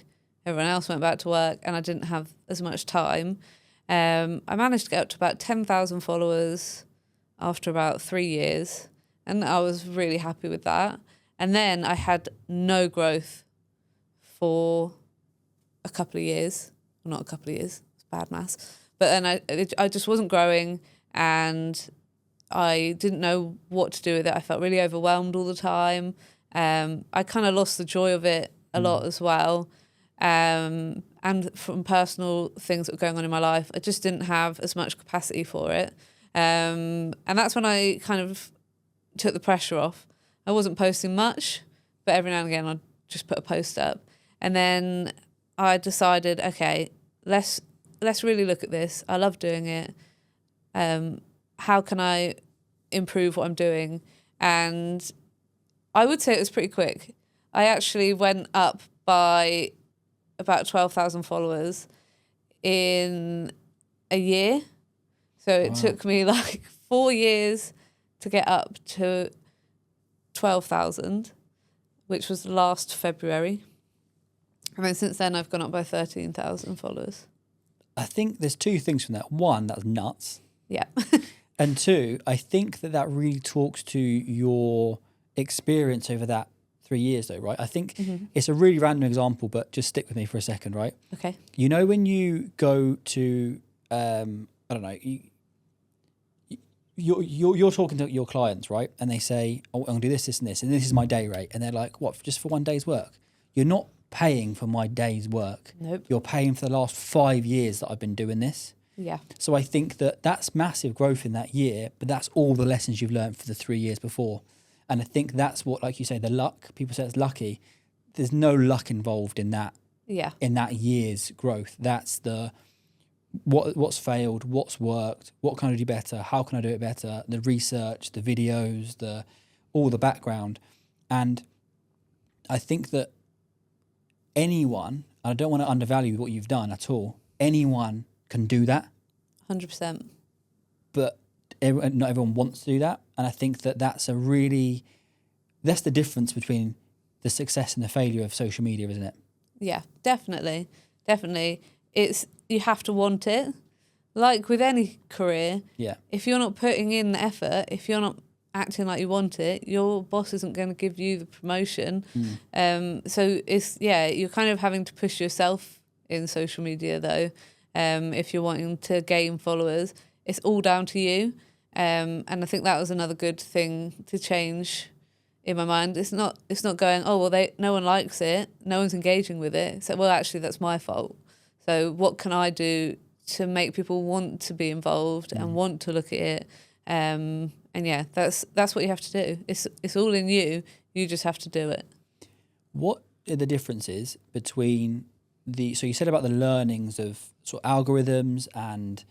everyone else went back to work and I didn't have as much time. I managed to get up to about 10,000 followers after about 3 years. And I was really happy with that. And then I had no growth for a couple of years. Well, not a couple of years. It's bad maths. But then I just wasn't growing and I didn't know what to do with it. I felt really overwhelmed all the time. I kind of lost the joy of it a lot as well. And from personal things that were going on in my life, I just didn't have as much capacity for it. And that's when I kind of took the pressure off. I wasn't posting much, but every now and again I'd just put a post up. And then I decided, okay, let's really look at this. I love doing it. How can I improve what I'm doing? And I would say it was pretty quick. I actually went up by about 12,000 followers in a year. So it took me like 4 years to get up to 12,000, which was last February. And then since then, I've gone up by 13,000 followers. I think there's two things from that. One, that's nuts. Yeah. And two, I think that really talks to your experience over that 3 years, though, right? I think it's a really random example, but just stick with me for a second, right? Okay. You know, when you go to, I don't know, you're talking to your clients, right? And they say, oh, I'm going to do this, this, and this, and this is my day rate. And they're like, what, just for one day's work? You're not paying for my day's work. Nope. You're paying for the last 5 years that I've been doing this. Yeah. So I think that that's massive growth in that year, but that's all the lessons you've learned for the 3 years before. And I think that's what, like you say, the luck, people say it's lucky. There's no luck involved in that. Yeah. In that year's growth. That's the what's failed, what's worked, what can I do better, how can I do it better, the research, the videos, all the background. And I think that anyone, and I don't want to undervalue what you've done at all, anyone can do that. 100%. But not everyone wants to do that. And I think that that's the difference between the success and the failure of social media, isn't it? Yeah, definitely. Definitely. You have to want it. Like with any career, yeah. If you're not putting in the effort, if you're not acting like you want it, your boss isn't going to give you the promotion. So you're kind of having to push yourself in social media though. If you're wanting to gain followers, it's all down to you. And I think that was another good thing to change in my mind. It's not going, oh, well, no one likes it, no one's engaging with it. So, well, actually, that's my fault. So what can I do to make people want to be involved and want to look at it? And yeah, that's what you have to do. It's all in you. You just have to do it. What are the differences between so you said about the learnings of sort of algorithms and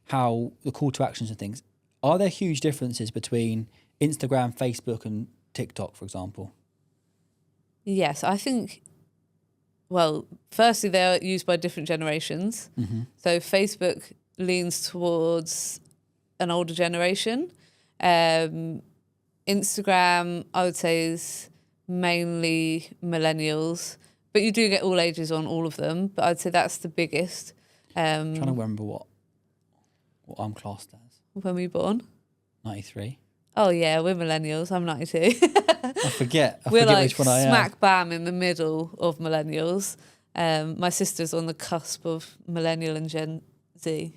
how the call to actions and things. Are there huge differences between Instagram, Facebook and TikTok, for example? Yes, I think, well, firstly, they're used by different generations. So Facebook leans towards an older generation. Instagram, I would say, is mainly millennials, but you do get all ages on all of them. But I'd say that's the biggest. I'm trying to remember what I'm classed as. When were you born? 93. Oh yeah, we're millennials. I'm 92. I forget we're like which one I am. Smack bam in the middle of millennials. My sister's on the cusp of millennial and Gen Z,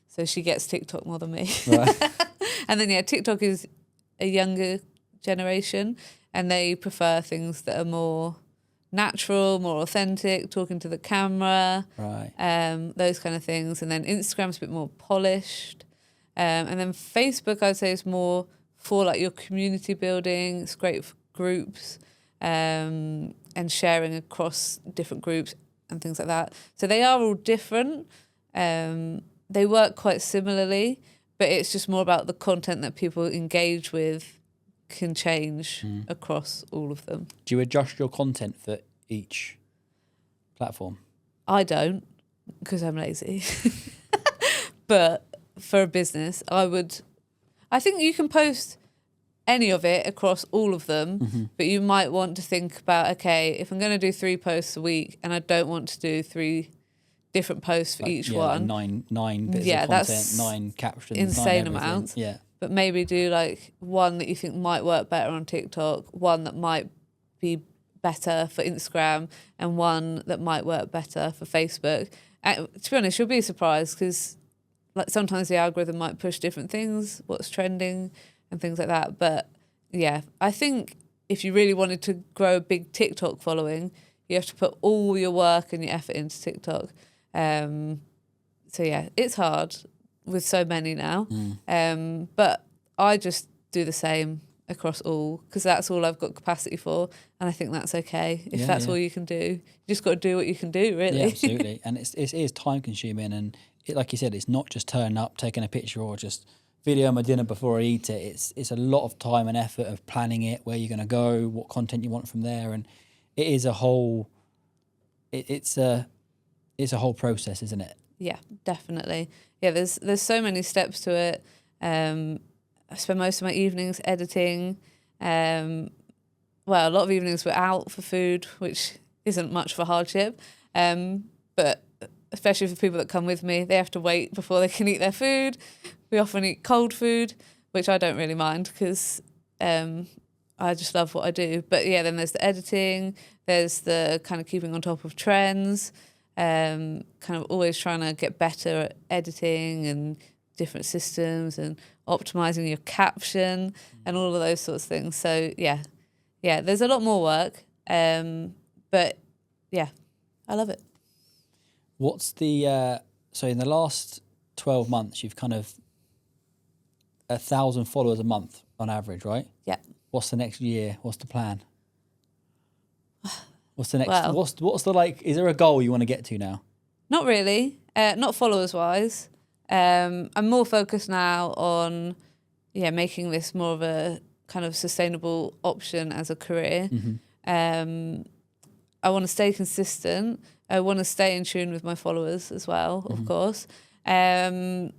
so she gets TikTok more than me. Right. And then TikTok is a younger generation, and they prefer things that are more natural, more authentic, talking to the camera, right? Those kind of things. And then Instagram's a bit more polished, and then Facebook, I'd say, is more for like your community building. It's great for groups and sharing across different groups and things like that. So they are all different. They work quite similarly, but it's just more about the content that people engage with can change across all of them. Do you adjust your content for each platform? I don't, because I'm lazy. But for a business, I think you can post any of it across all of them, but you might want to think about, okay, if I'm going to do 3 posts a week and I don't want to do 3 different posts for each one. Like nine bits of content, that's 9 captions, insane 9 amounts. Yeah. But maybe do like one that you think might work better on TikTok, one that might be better for Instagram, and one that might work better for Facebook. And to be honest, you'll be surprised because like sometimes the algorithm might push different things, what's trending and things like that. But yeah, I think if you really wanted to grow a big TikTok following, you have to put all your work and your effort into TikTok. So yeah, it's hard with so many now. But I just do the same across all because that's all I've got capacity for, and I think that's okay if that's all you can do. You just got to do what you can do, really. Yeah, absolutely. And it is time consuming, and like you said, it's not just turning up, taking a picture, or just video my dinner before I eat it, it's a lot of time and effort of planning it, where you're going to go, what content you want from there, and it is a whole. It's a whole process, isn't it? Yeah, definitely. Yeah, there's so many steps to it. I spend most of my evenings editing. Well, a lot of evenings we're out for food, which isn't much of a hardship. But especially for people that come with me, they have to wait before they can eat their food. We often eat cold food, which I don't really mind because I just love what I do. But yeah, then there's the editing, there's the kind of keeping on top of trends, kind of always trying to get better at editing and different systems and optimizing your caption and all of those sorts of things. So yeah, there's a lot more work, but yeah, I love it. What's the so in the last 12 months, you've kind of 1,000 followers a month on average, right? Yeah. What's the next year? What's the plan? What's the next? Well, what's the like? Is there a goal you want to get to now? Not really. Not followers wise. I'm more focused now on making this more of a kind of sustainable option as a career. Mm-hmm. I want to stay consistent. I want to stay in tune with my followers as well, of course. And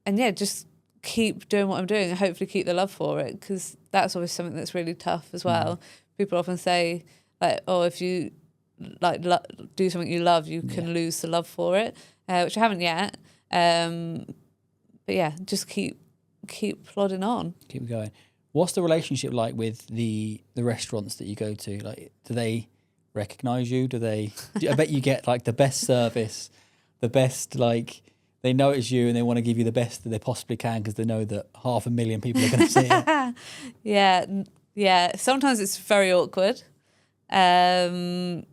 yeah, just keep doing what I'm doing and hopefully keep the love for it, because that's always something that's really tough as well. People often say, like, oh, if you do something you love, you can lose the love for it, which I haven't yet. But yeah, just keep plodding on. Keep going. What's the relationship like with the restaurants that you go to? Like, do they recognize you? I bet you get like the best service, the best, like, they know it's you and they want to give you the best that they possibly can because they know that 500,000 people are going to see it. Yeah. Sometimes it's very awkward. And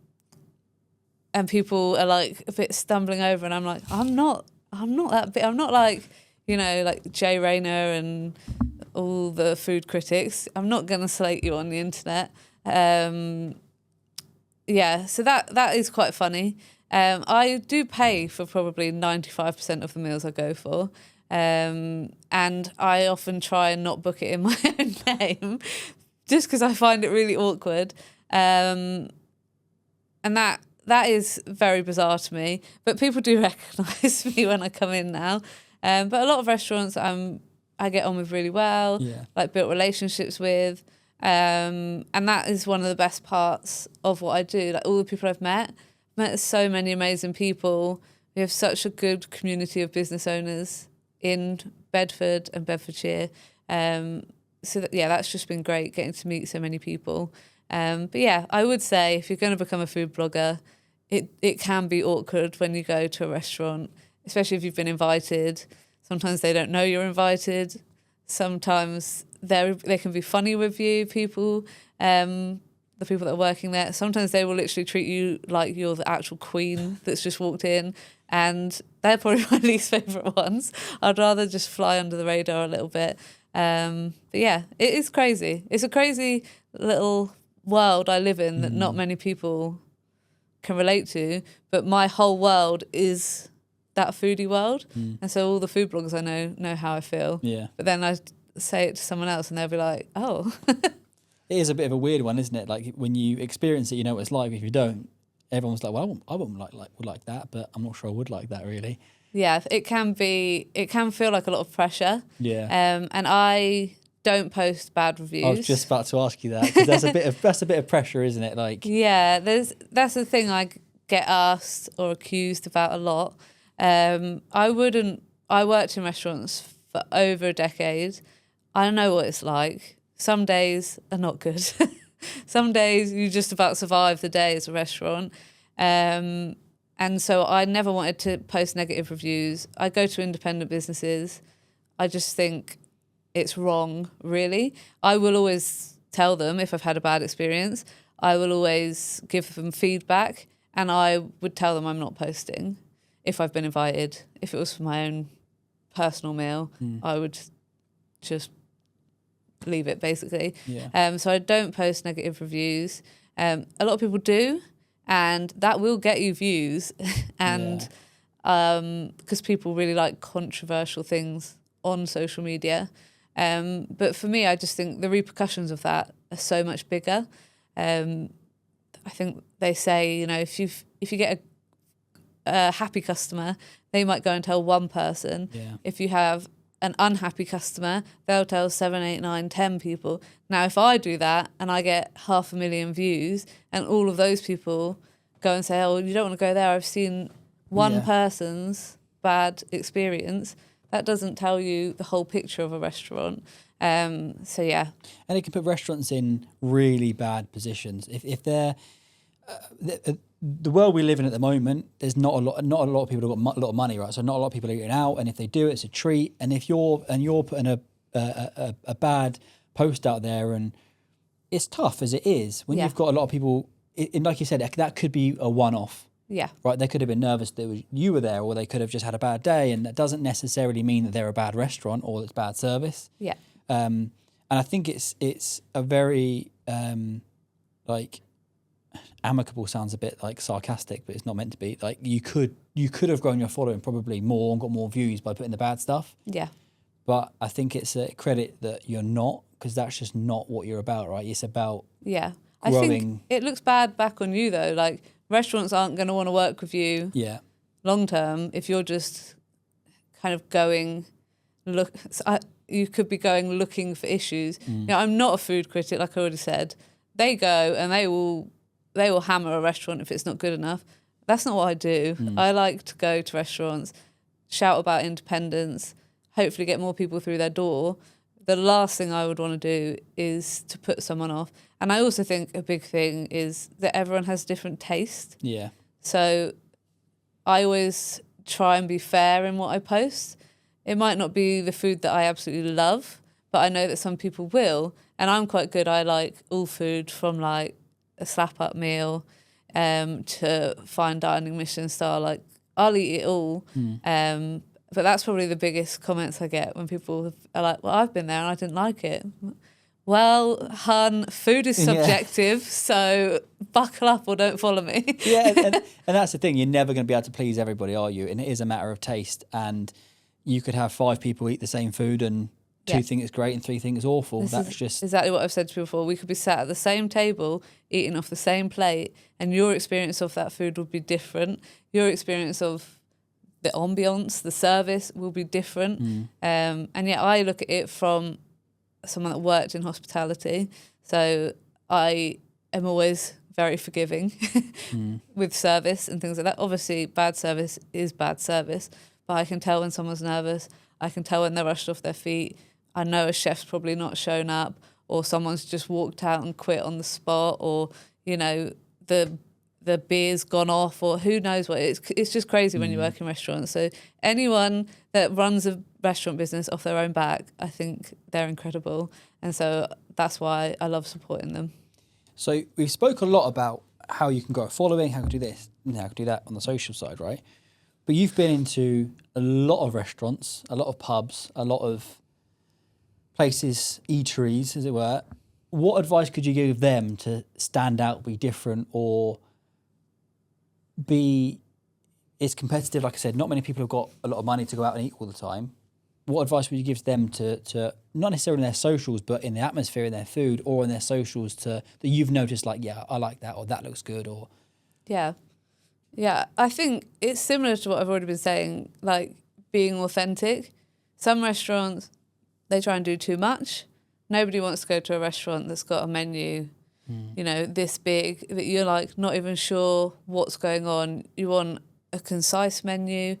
people are like a bit stumbling over and I'm like, I'm not that big. I'm not like, like Jay Rayner and all the food critics. I'm not going to slate you on the internet. So that is quite funny. I do pay for probably 95% of the meals I go for. And I often try and not book it in my own name just because I find it really awkward. And that is very bizarre to me. But people do recognise me when I come in now. But a lot of restaurants I get on with really well, like built relationships with. And that is one of the best parts of what I do. Like all the people I've met so many amazing people. We have such a good community of business owners in Bedford and Bedfordshire. That's just been great getting to meet so many people. But yeah, I would say if you're going to become a food blogger, it can be awkward when you go to a restaurant, especially if you've been invited. Sometimes they don't know you're invited. Sometimes they can be funny with you, people, the people that are working there. Sometimes they will literally treat you like you're the actual queen that's just walked in, and they're probably my least favourite ones. I'd rather just fly under the radar a little bit. But yeah, it is crazy. It's a crazy little world I live in that not many people can relate to, but my whole world is that foodie world. And so all the food bloggers I know how I feel. Yeah. But then I say it to someone else and they'll be like, oh. It is a bit of a weird one, isn't it? Like when you experience it, you know what it's like. If you don't, everyone's like, well, I wouldn't would like that, but I'm not sure I would like that really. Yeah, it can feel like a lot of pressure. Yeah. And I don't post bad reviews. I was just about to ask you that, because that's a bit of pressure, isn't it? Like, yeah, that's the thing I get asked or accused about a lot. I worked in restaurants for over a decade. I know what it's like. Some days are not good. Some days you just about survive the day as a restaurant. And so I never wanted to post negative reviews. I go to independent businesses. I just think it's wrong, really. I will always tell them if I've had a bad experience. I will always give them feedback, and I would tell them I'm not posting if I've been invited. If it was for my own personal meal, I would just leave it, basically. Yeah. So I don't post negative reviews. A lot of people do, and that will get you views. And because people really like controversial things on social media. But for me, I just think the repercussions of that are so much bigger. I think they say, you know, if you get a happy customer, they might go and tell one person. Yeah. If you have an unhappy customer, they'll tell 7, 8, 9, 10 people. Now, if I do that and I get 500,000 views and all of those people go and say, oh, you don't want to go there, I've seen one person's bad experience, that doesn't tell you the whole picture of a restaurant. So yeah. And it can put restaurants in really bad positions. If they're the world we live in at the moment, there's not a lot of people who've got a lot of money, right? So not a lot of people are eating out, and if they do, it's a treat. And if you're putting a bad post out there, and it's tough as it is when you've got a lot of people. And like you said, that could be a one-off. Yeah. Right. They could have been nervous that you were there, or they could have just had a bad day, and that doesn't necessarily mean that they're a bad restaurant or it's bad service. Yeah. And I think it's a very like amicable, sounds a bit like sarcastic, but it's not meant to be. Like you could have grown your following probably more and got more views by putting the bad stuff. Yeah. But I think it's a credit that you're not, because that's just not what you're about, right? It's about growing. I think it looks bad back on you though. Like restaurants aren't going to want to work with you long term if you're just kind of going you could be going looking for issues. You know, I'm not a food critic, like I already said. They go and they will hammer a restaurant if it's not good enough. That's not what I do. I like to go to restaurants, shout about independence, hopefully get more people through their door. The last thing I would want to do is to put someone off. And I also think a big thing is that everyone has different taste. Yeah. So I always try and be fair in what I post. It might not be the food that I absolutely love, but I know that some people will. And I'm quite good. I like all food, from like a slap-up meal to fine dining Michelin star. Like I'll eat it all. But that's probably the biggest comments I get when people are like, well, I've been there and I didn't like it. Well, hun, food is subjective, so buckle up or don't follow me. And that's the thing. You're never going to be able to please everybody, are you? And it is a matter of taste. And you could have 5 people eat the same food and 2 think it's great and 3 think it's awful. That's just exactly what I've said to you before. We could be sat at the same table, eating off the same plate, and your experience of that food would be different. Your experience of the ambience, the service will be different. And yet I look at it from someone that worked in hospitality. So I am always very forgiving with service and things like that. Obviously, bad service is bad service, but I can tell when someone's nervous. I can tell when they're rushed off their feet. I know a chef's probably not shown up, or someone's just walked out and quit on the spot, or, you know, the beer's gone off, or who knows what. It's just crazy when you work in restaurants. So anyone that runs a restaurant business off their own back, I think they're incredible. And so that's why I love supporting them. So we've spoke a lot about how you can grow a following, how to do this, and how to do that on the social side, right? But you've been into a lot of restaurants, a lot of pubs, a lot of places, eateries, as it were. What advice could you give them to stand out, be different, or it's competitive? Like I said, not many people have got a lot of money to go out and eat all the time. What advice would you give to them to not necessarily in their socials, but in the atmosphere, in their food, or in their socials that you've noticed, like, yeah, I like that, or that looks good, or... Yeah, I think it's similar to what I've already been saying, like being authentic. Some restaurants, they try and do too much. Nobody wants to go to a restaurant that's got a menu, you know, this big, that you're like not even sure what's going on. You want a concise menu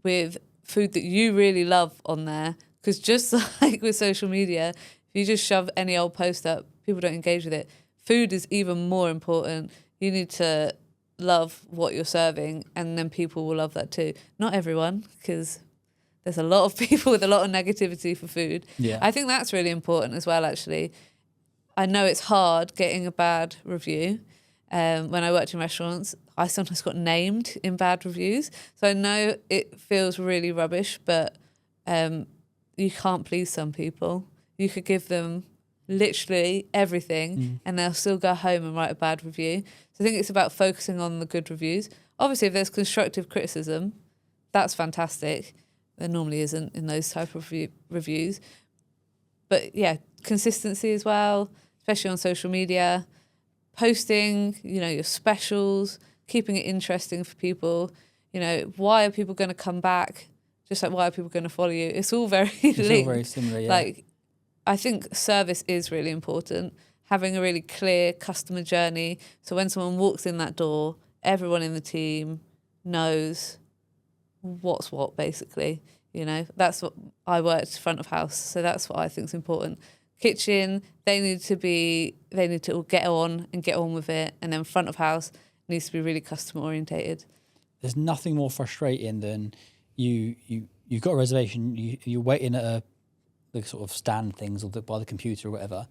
with food that you really love on there. Because just like with social media, if you just shove any old post up, people don't engage with it. Food is even more important. You need to love what you're serving, and then people will love that too. Not everyone, because there's a lot of people with a lot of negativity for food. Yeah. I think that's really important as well, actually. I know it's hard getting a bad review. When I worked in restaurants, I sometimes got named in bad reviews. So I know it feels really rubbish, but you can't please some people. You could give them literally everything and they'll still go home and write a bad review. So I think it's about focusing on the good reviews. Obviously, if there's constructive criticism, that's fantastic. there normally isn't in those type of reviews. But yeah, consistency as well, especially on social media, posting, your specials, keeping it interesting for people. Why are people going to come back? Just like, why are people going to follow you? It's all very linked. It's all very similar, yeah. Like, I think service is really important. Having a really clear customer journey. So when someone walks in that door, everyone in the team knows what's what, basically. That's what I worked front of house. So that's what I think is important. Kitchen, they need to all get on with it. And then front of house needs to be really customer orientated. There's nothing more frustrating than you've got a reservation, you're waiting at the sort of stand things or by the computer or whatever,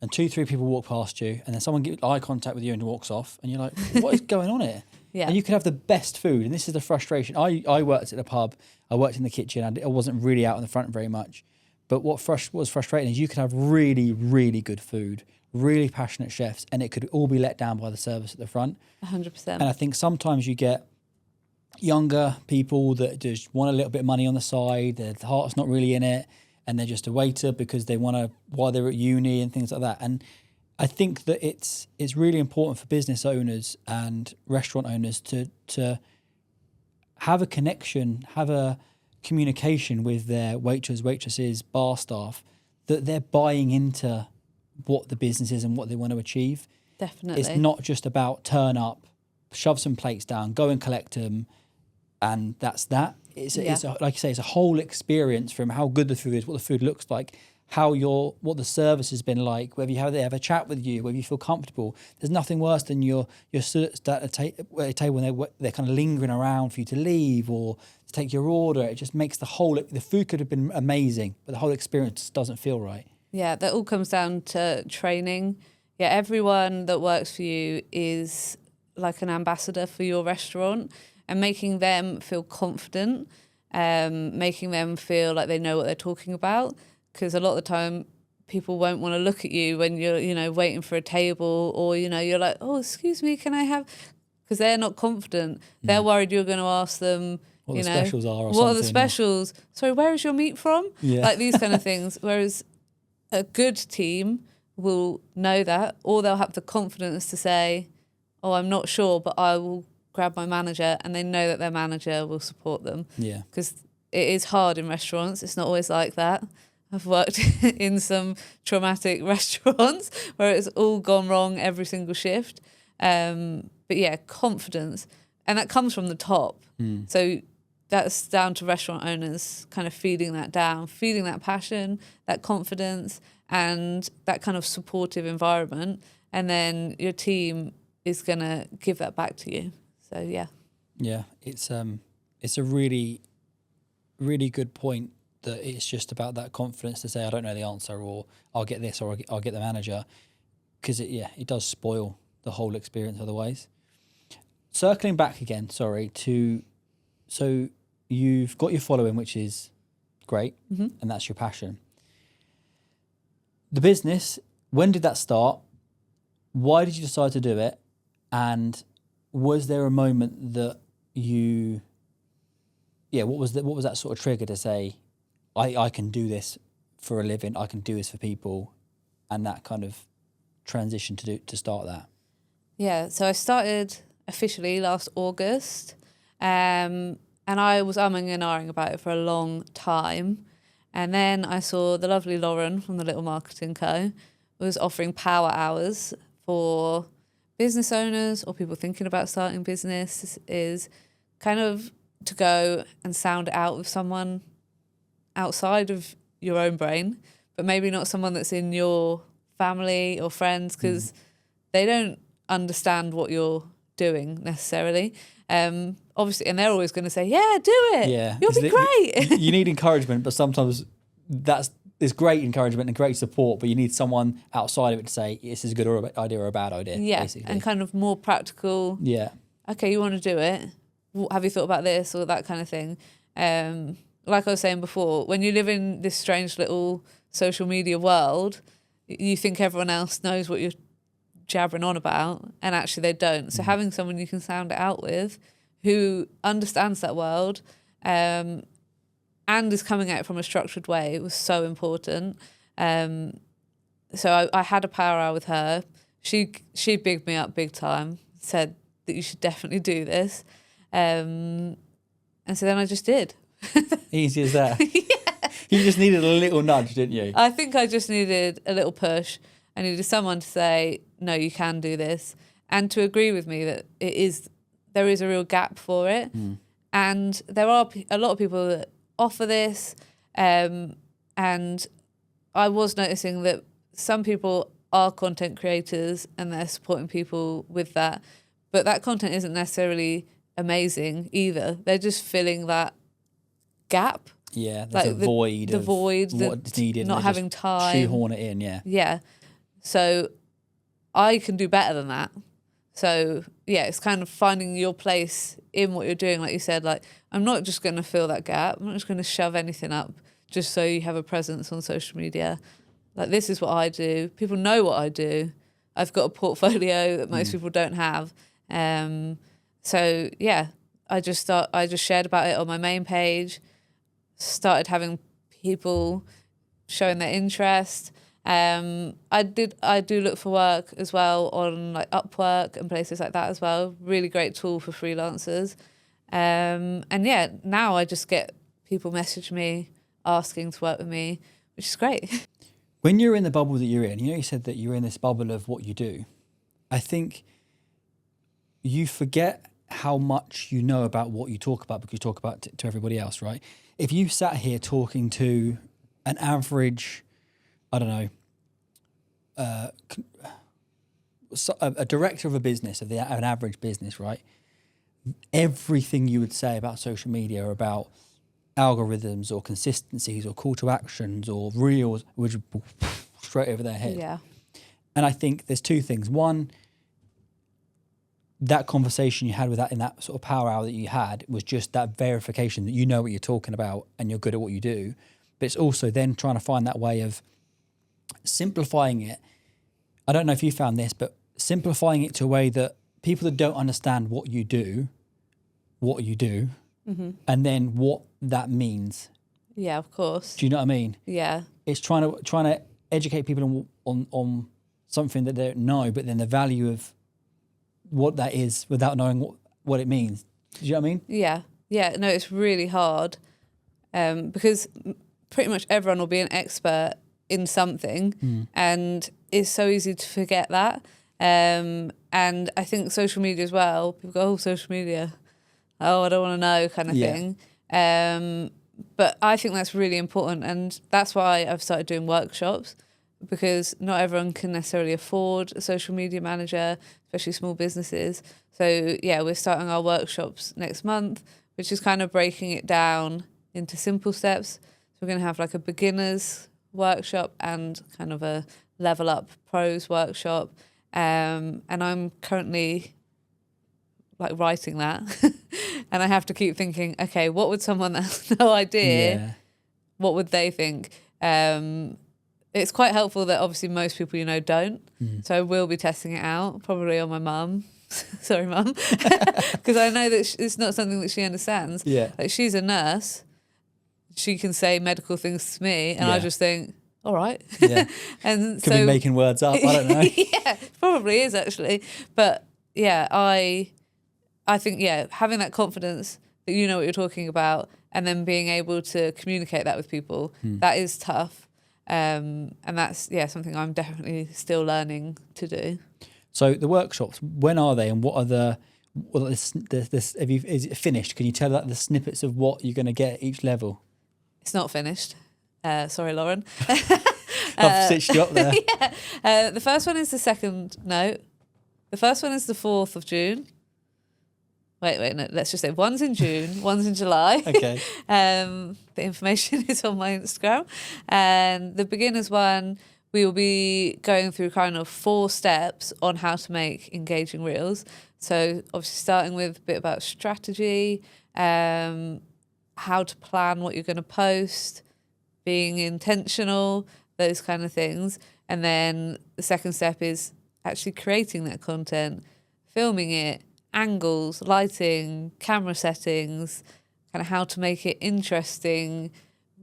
and 2-3 people walk past you, and then someone gives eye contact with you and walks off, and you're like, what is going on here? Yeah. And you could have the best food, and this is the frustration. I worked at a pub, I worked in the kitchen, and I wasn't really out in the front very much. But what was frustrating is you could have really, really good food, really passionate chefs, and it could all be let down by the service at the front. 100%. And I think sometimes you get younger people that just want a little bit of money on the side, their heart's not really in it, and they're just a waiter because they want to, while they're at uni and things like that. And I think that it's really important for business owners and restaurant owners to have a connection, have a communication with their waitresses, bar staff, that they're buying into what the business is and what they want to achieve. Definitely. It's not just about turn up, shove some plates down, go and collect them, and that's that. It's like you say, it's a whole experience, from how good the food is, what the food looks like, what the service has been like, whether they have a chat with you, whether you feel comfortable. There's nothing worse than you're stood at a table and they're kind of lingering around for you to leave or to take your order. It just makes the food could have been amazing, but the whole experience just doesn't feel right. Yeah, that all comes down to training. Yeah, everyone that works for you is like an ambassador for your restaurant, and making them feel confident, making them feel like they know what they're talking about. Because a lot of the time, people won't want to look at you when you're, waiting for a table, or, you're like, oh, excuse me, can I have? Because they're not confident. They're worried you're going to ask them, What the specials are or what something. are the specials? Sorry, where is your meat from? Yeah. Like these kind of things. Whereas a good team will know that, or they'll have the confidence to say, oh, I'm not sure, but I will grab my manager, and they know that their manager will support them. Yeah. Because it is hard in restaurants. It's not always like that. I've worked in some traumatic restaurants where it's all gone wrong every single shift. But yeah, confidence. And that comes from the top. So that's down to restaurant owners kind of feeding that down, feeding that passion, that confidence, and that kind of supportive environment. And then your team is going to give that back to you. So yeah. Yeah, it's a really, really good point, that it's just about that confidence to say, I don't know the answer, or I'll get this, or I'll get the manager, because it does spoil the whole experience otherwise. Circling back again, so you've got your following, which is great, and that's your passion. The business, when did that start? Why did you decide to do it? And was there a moment that what was that sort of trigger to say, I can do this for a living, I can do this for people, and that kind of transition to start that? Yeah, so I started officially last August, and I was umming and ahhing about it for a long time. And then I saw the lovely Lauren from the Little Marketing Co. was offering power hours for business owners or people thinking about starting business, is kind of to go and sound it out with someone outside of your own brain, but maybe not someone that's in your family or friends, because they don't understand what you're doing necessarily. Obviously, and they're always going to say, yeah, do it. Yeah. You'll be great. You need encouragement, but sometimes there's great encouragement and great support, but you need someone outside of it to say, this is a good idea or a bad idea. Yeah, basically. And kind of more practical. Yeah. Okay, you want to do it. Have you thought about this, or that kind of thing? Like I was saying before, when you live in this strange little social media world, you think everyone else knows what you're jabbering on about, and actually they don't. So having someone you can sound it out with, who understands that world, and and is coming at it from a structured way. It was so important. So I had a power hour with her. She bigged me up big time, said that you should definitely do this. And so then I just did. Easy as that. You just needed a little nudge, didn't you? I think I just needed a little push. I needed someone to say, no, you can do this. And to agree with me that there is a real gap for it. And there are a lot of people that offer this. And I was noticing that some people are content creators and they're supporting people with that. But that content isn't necessarily amazing either. They're just filling that gap. Yeah, there's like the void of what's needed. Not having time. Shoehorn it in, yeah. Yeah. So I can do better than that. So yeah, it's kind of finding your place in what you're doing. Like you said, like, I'm not just going to fill that gap. I'm not just going to shove anything up just so you have a presence on social media. Like, this is what I do. People know what I do. I've got a portfolio that most people don't have. So yeah, I just shared about it on my main page, started having people showing their interest. I do look for work as well on like Upwork and places like that as well. Really great tool for freelancers. And yeah, now I just get people message me asking to work with me, which is great. When you're in the bubble that you're in, you said that you're in this bubble of what you do. I think you forget how much you know about what you talk about because you talk about it to everybody else, right? If you sat here talking to an average, I don't know, a director of a business, of an average business, right? Everything you would say about social media or about algorithms or consistencies or call to actions or reels would straight over their head. Yeah. And I think there's two things. One, that conversation you had with that in that sort of power hour that you had was just that verification that you know what you're talking about and you're good at what you do. But it's also then trying to find that way of simplifying it. I don't know if you found this, but simplifying it to a way that people that don't understand what you do, and then what that means. Yeah, of course. Do you know what I mean? Yeah. It's trying to educate people on something that they don't know, but then the value of what that is without knowing what it means. Do you know what I mean? Yeah. Yeah. No, it's really hard because pretty much everyone will be an expert in something and it's so easy to forget that. And I think social media as well, people go, oh, social media, oh, I don't want to know kind of thing. But I think that's really important. And that's why I've started doing workshops, because not everyone can necessarily afford a social media manager, especially small businesses. So yeah, we're starting our workshops next month, which is kind of breaking it down into simple steps. So we're going to have like a beginners workshop and kind of a level up pros workshop. And I'm currently like writing that and I have to keep thinking, okay, what would someone that has no idea, what would they think? It's quite helpful that obviously most people, don't. So I will be testing it out, probably on my mum. Sorry, mum. Because I know that it's not something that she understands. Yeah. Like, she's a nurse. She can say medical things to me and I just think, all right. Yeah. And Could be making words up, I don't know. Yeah, probably is actually. But yeah, I think, having that confidence that you know what you're talking about and then being able to communicate that with people, that is tough. And that's, something I'm definitely still learning to do. So the workshops, when are they and what are is it finished? Can you tell the snippets of what you're going to get at each level? It's not finished. Sorry, Lauren. I've stitched you up there. The first one is the second note. The first one is the 4th of June. Wait, no, let's just say one's in June, one's in July. Okay. The information is on my Instagram. And the beginners one, we will be going through kind of 4 steps on how to make engaging reels. So obviously starting with a bit about strategy, how to plan what you're going to post, being intentional, those kind of things. And then the second step is actually creating that content, filming it, angles, lighting, camera settings, kind of how to make it interesting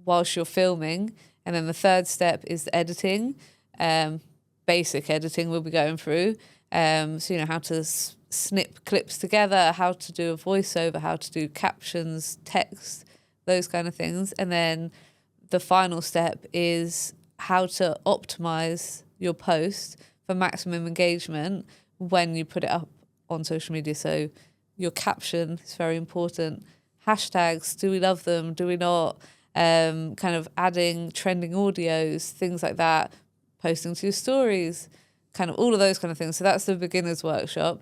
whilst you're filming. And then the third step is the editing. Basic editing we'll be going through. So, how to snip clips together, how to do a voiceover, how to do captions, text, those kind of things. And then the final step is how to optimize your post for maximum engagement when you put it up on social media. So your caption is very important. Hashtags, do we love them? Do we not? Kind of adding trending audios, things like that, posting to your stories, kind of all of those kind of things. So that's the beginner's workshop.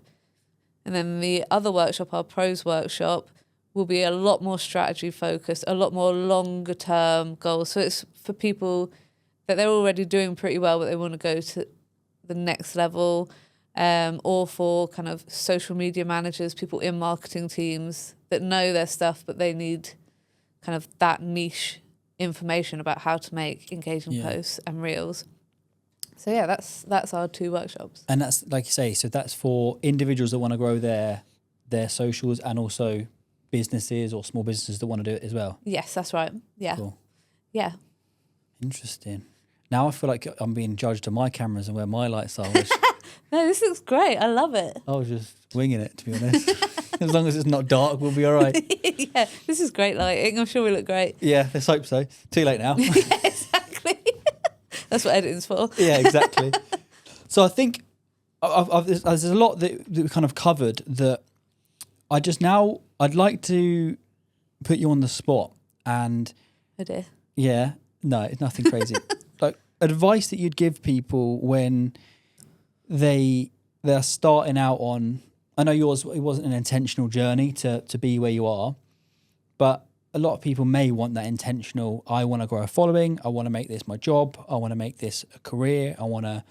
And then the other workshop, our pros workshop, will be a lot more strategy focused, a lot more longer term goals. So it's for people that they're already doing pretty well, but they want to go to the next level, or for kind of social media managers, people in marketing teams that know their stuff, but they need kind of that niche information about how to make engaging posts and reels. So yeah, that's our 2 workshops. And that's, like you say, so that's for individuals that want to grow their socials, and also businesses or small businesses that want to do it as well. Yes, that's right. Yeah. Cool. Yeah. Interesting. Now I feel like I'm being judged on my cameras and where my lights are. Which No, this looks great. I love it. I was just winging it, to be honest. As long as it's not dark, we'll be all right. Yeah, this is great lighting. I'm sure we look great. Yeah, let's hope so. Too late now. Yeah, exactly. That's what editing's for. Yeah, exactly. So I think there's a lot that we kind of covered that I'd like to put you on the spot and... Oh dear. Yeah, no, it's nothing crazy. Like advice that you'd give people when they're starting out on... I know yours, it wasn't an intentional journey to be where you are, but a lot of people may want that intentional, I want to grow a following, I want to make this my job, I want to make this a career, I want to,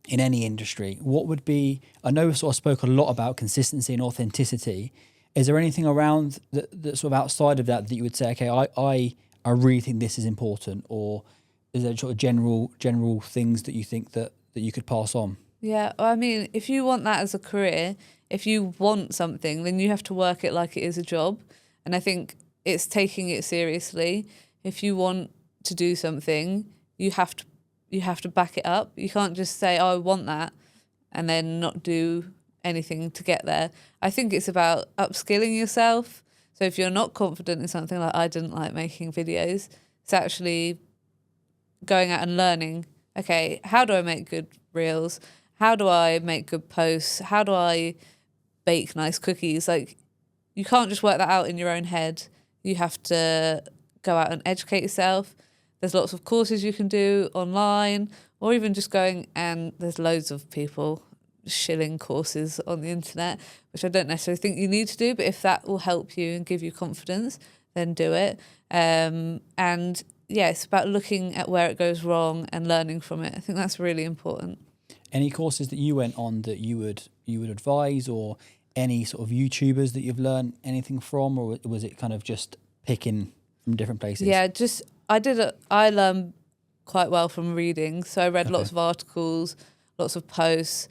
in any industry. What would be, I know we sort of spoke a lot about consistency and authenticity. Is there anything around that sort of outside of that you would say, okay, I really think this is important, or is there sort of general things that you think that you could pass on? Yeah, well, I mean, if you want that as a career, if you want something, then you have to work it like it is a job. And I think it's taking it seriously. If you want to do something, you have to back it up. You can't just say, oh, I want that, and then not do anything to get there. I think it's about upskilling yourself. So if you're not confident in something, like I didn't like making videos, it's actually going out and learning, okay, how do I make good reels? How do I make good posts? How do I bake nice cookies? Like, you can't just work that out in your own head. You have to go out and educate yourself. There's lots of courses you can do online, or even just going, and there's loads of people shilling courses on the internet, which I don't necessarily think you need to do, but if that will help you and give you confidence, then do it. And yeah, it's about looking at where it goes wrong and learning from it. I think that's really important. Any courses that you went on that you would advise, or any sort of YouTubers that you've learned anything from, or was it kind of just picking from different places? Yeah, I learned quite well from reading. So I read lots of articles, lots of posts.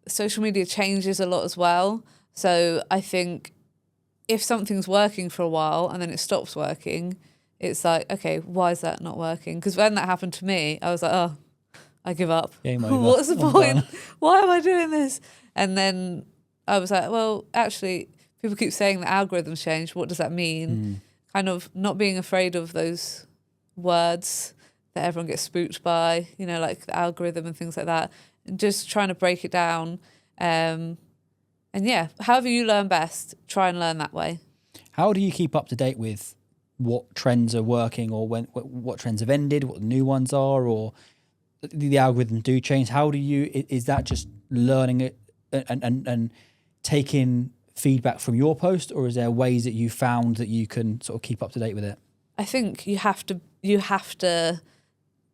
Social media changes a lot as well. So I think if something's working for a while and then it stops working, it's like, okay, why is that not working? Because when that happened to me, I was like, oh, I give up. What's the point? Why am I doing this? And then I was like, well, actually, people keep saying the algorithms change. What does that mean? Kind of not being afraid of those words that everyone gets spooked by, like the algorithm and things like that. And just trying to break it down. And yeah, however you learn best, try and learn that way. How do you keep up to date with what trends are working, or what trends have ended, what the new ones are, or the algorithm do change? How do you, is that just learning it and taking feedback from your post, or is there ways that you found that you can sort of keep up to date with it? I think you have to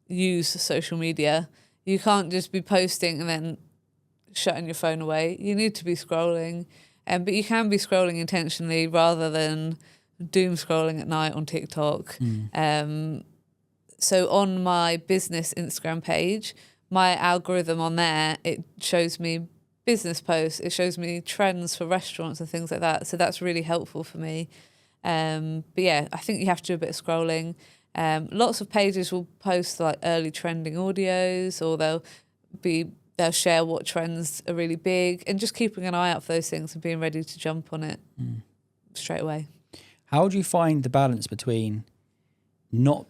use social media. You can't just be posting and then shutting your phone away. You need to be scrolling, but you can be scrolling intentionally rather than doom scrolling at night on TikTok. So on my business Instagram page, my algorithm on there, it shows me business posts, it shows me trends for restaurants and things like that. So that's really helpful for me. But yeah, I think you have to do a bit of scrolling. Lots of pages will post like early trending audios, or they'll share what trends are really big, and just keeping an eye out for those things and being ready to jump on it straight away. How do you find the balance between not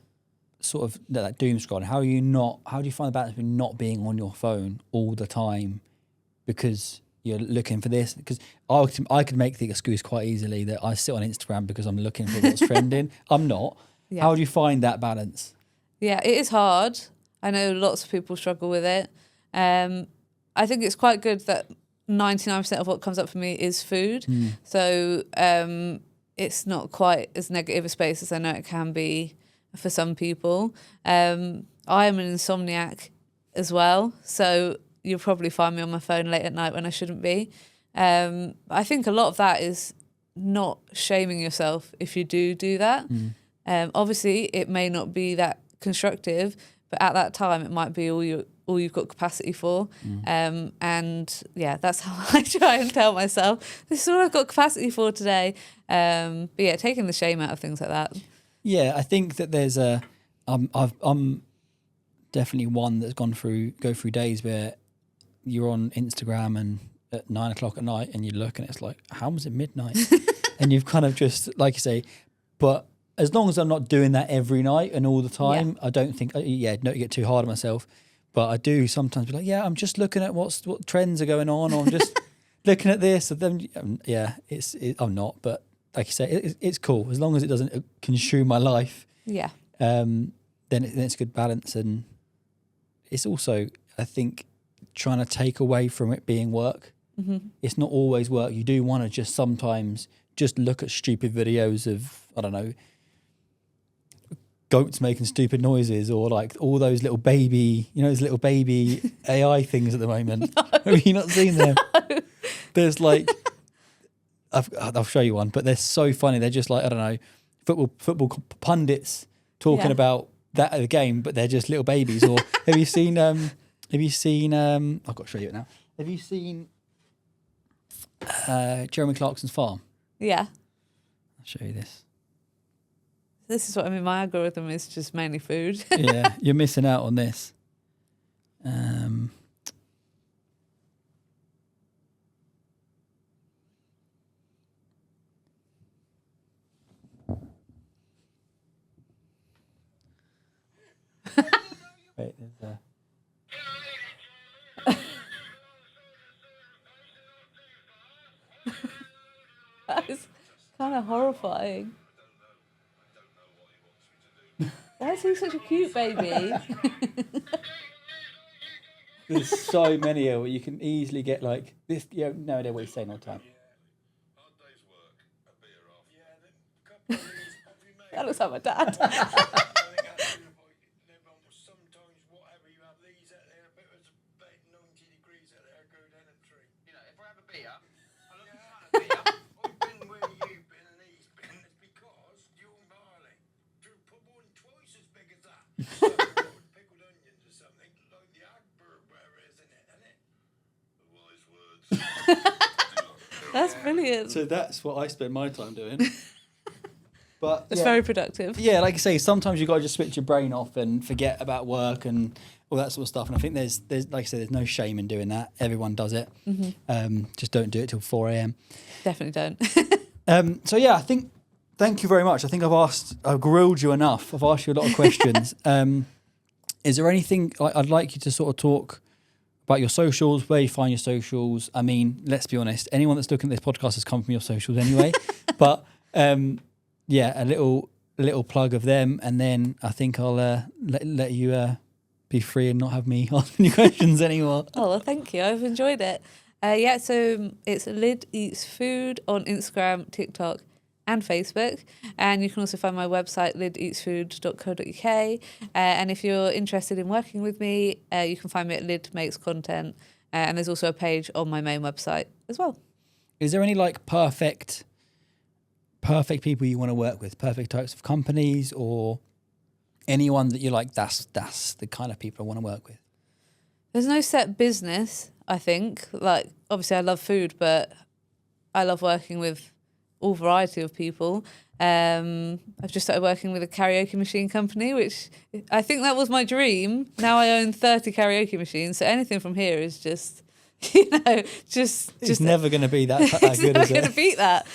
sort of that doom scrolling? How do you find the balance between not being on your phone all the time because you're looking for this? Because I could make the excuse quite easily that I sit on Instagram because I'm looking for what's trending. I'm not. Yeah. How do you find that balance? Yeah, it is hard. I know lots of people struggle with it. I think it's quite good that 99% of what comes up for me is food. So it's not quite as negative a space as I know it can be for some people. I am an insomniac as well, so you'll probably find me on my phone late at night when I shouldn't be. I think a lot of that is not shaming yourself if you do that. Obviously, it may not be that constructive, but at that time, it might be all you've got capacity for. And yeah, that's how I try and tell myself, this is all I've got capacity for today. But yeah, taking the shame out of things like that. Yeah, I think that there's I'm definitely one that's go through days where you're on Instagram and at 9 o'clock at night and you look and it's like, how was it midnight? And you've kind of just, like you say, but as long as I'm not doing that every night and all the time, I don't think, not to get too hard on myself, but I do sometimes be like, yeah, I'm just looking at what trends are going on, or I'm just looking at this. And then, I'm not, but like you say, it's cool. As long as it doesn't consume my life, then it's good balance. And it's also, I think, trying to take away from it being work. It's not always work. You do want to just sometimes just look at stupid videos of, I don't know, goats making stupid noises, or like all those little baby, those little baby AI things at the moment. No. Have you not seen them? No. There's like, I'll show you one, but they're so funny. They're just like, I don't know, football pundits talking about that game, but they're just little babies. Or have you seen, I've got to show you it now. Have you seen Jeremy Clarkson's Farm? Yeah. I'll show you this. This is what I mean. My algorithm is just mainly food. Yeah, you're missing out on this. Wait, there's That is kind of horrifying. Why is he such a cute baby? There's so many here where you can easily get like this. You have no idea what he's saying all the time. That looks like my dad. That's brilliant. So that's what I spend my time doing. But it's very productive. Yeah, like I say, sometimes you've got to just switch your brain off and forget about work and all that sort of stuff. And I think there's like I say, there's no shame in doing that. Everyone does it. Just don't do it till 4 a.m. Definitely don't. So yeah, thank you very much. I think I've grilled you enough. I've asked you a lot of questions. Is there anything I'd like you to sort of talk about your socials, where you find your socials? I mean, let's be honest, anyone that's looking at this podcast has come from your socials anyway. But yeah, a little plug of them, and then I think I'll let you be free and not have me asking you questions anymore. Oh, well, thank you. I've enjoyed it. So it's Lyd Eats Food on Instagram, TikTok, and Facebook. And you can also find my website, lydeatsfood.co.uk. And if you're interested in working with me, you can find me at Lyd Makes Content. And there's also a page on my main website as well. Is there any like perfect people you want to work with, perfect types of companies, or anyone that you're like, that's the kind of people I want to work with? There's no set business, I think. Like, obviously I love food, but I love working with all variety of people. I've just started working with a karaoke machine company, which I think that was my dream. Now I own 30 karaoke machines, so anything from here is just, it's never going to be that good, it's never is going to it? beat that.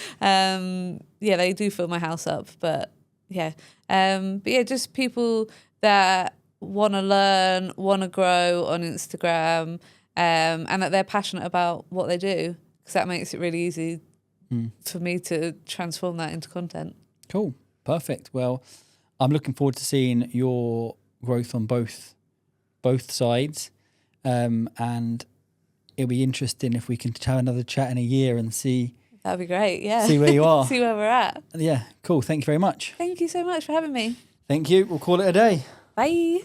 Yeah, they do fill my house up, but yeah, just people that want to learn, want to grow on Instagram, and that they're passionate about what they do, because that makes it really easy for me to transform that into content. Cool. Perfect. Well, I'm looking forward to seeing your growth on both sides. And it'll be interesting if we can have another chat in a year and see. That'd be great. Yeah. See where you are. See where we're at. Yeah. Cool. Thank you very much. Thank you so much for having me. Thank you. We'll call it a day. Bye.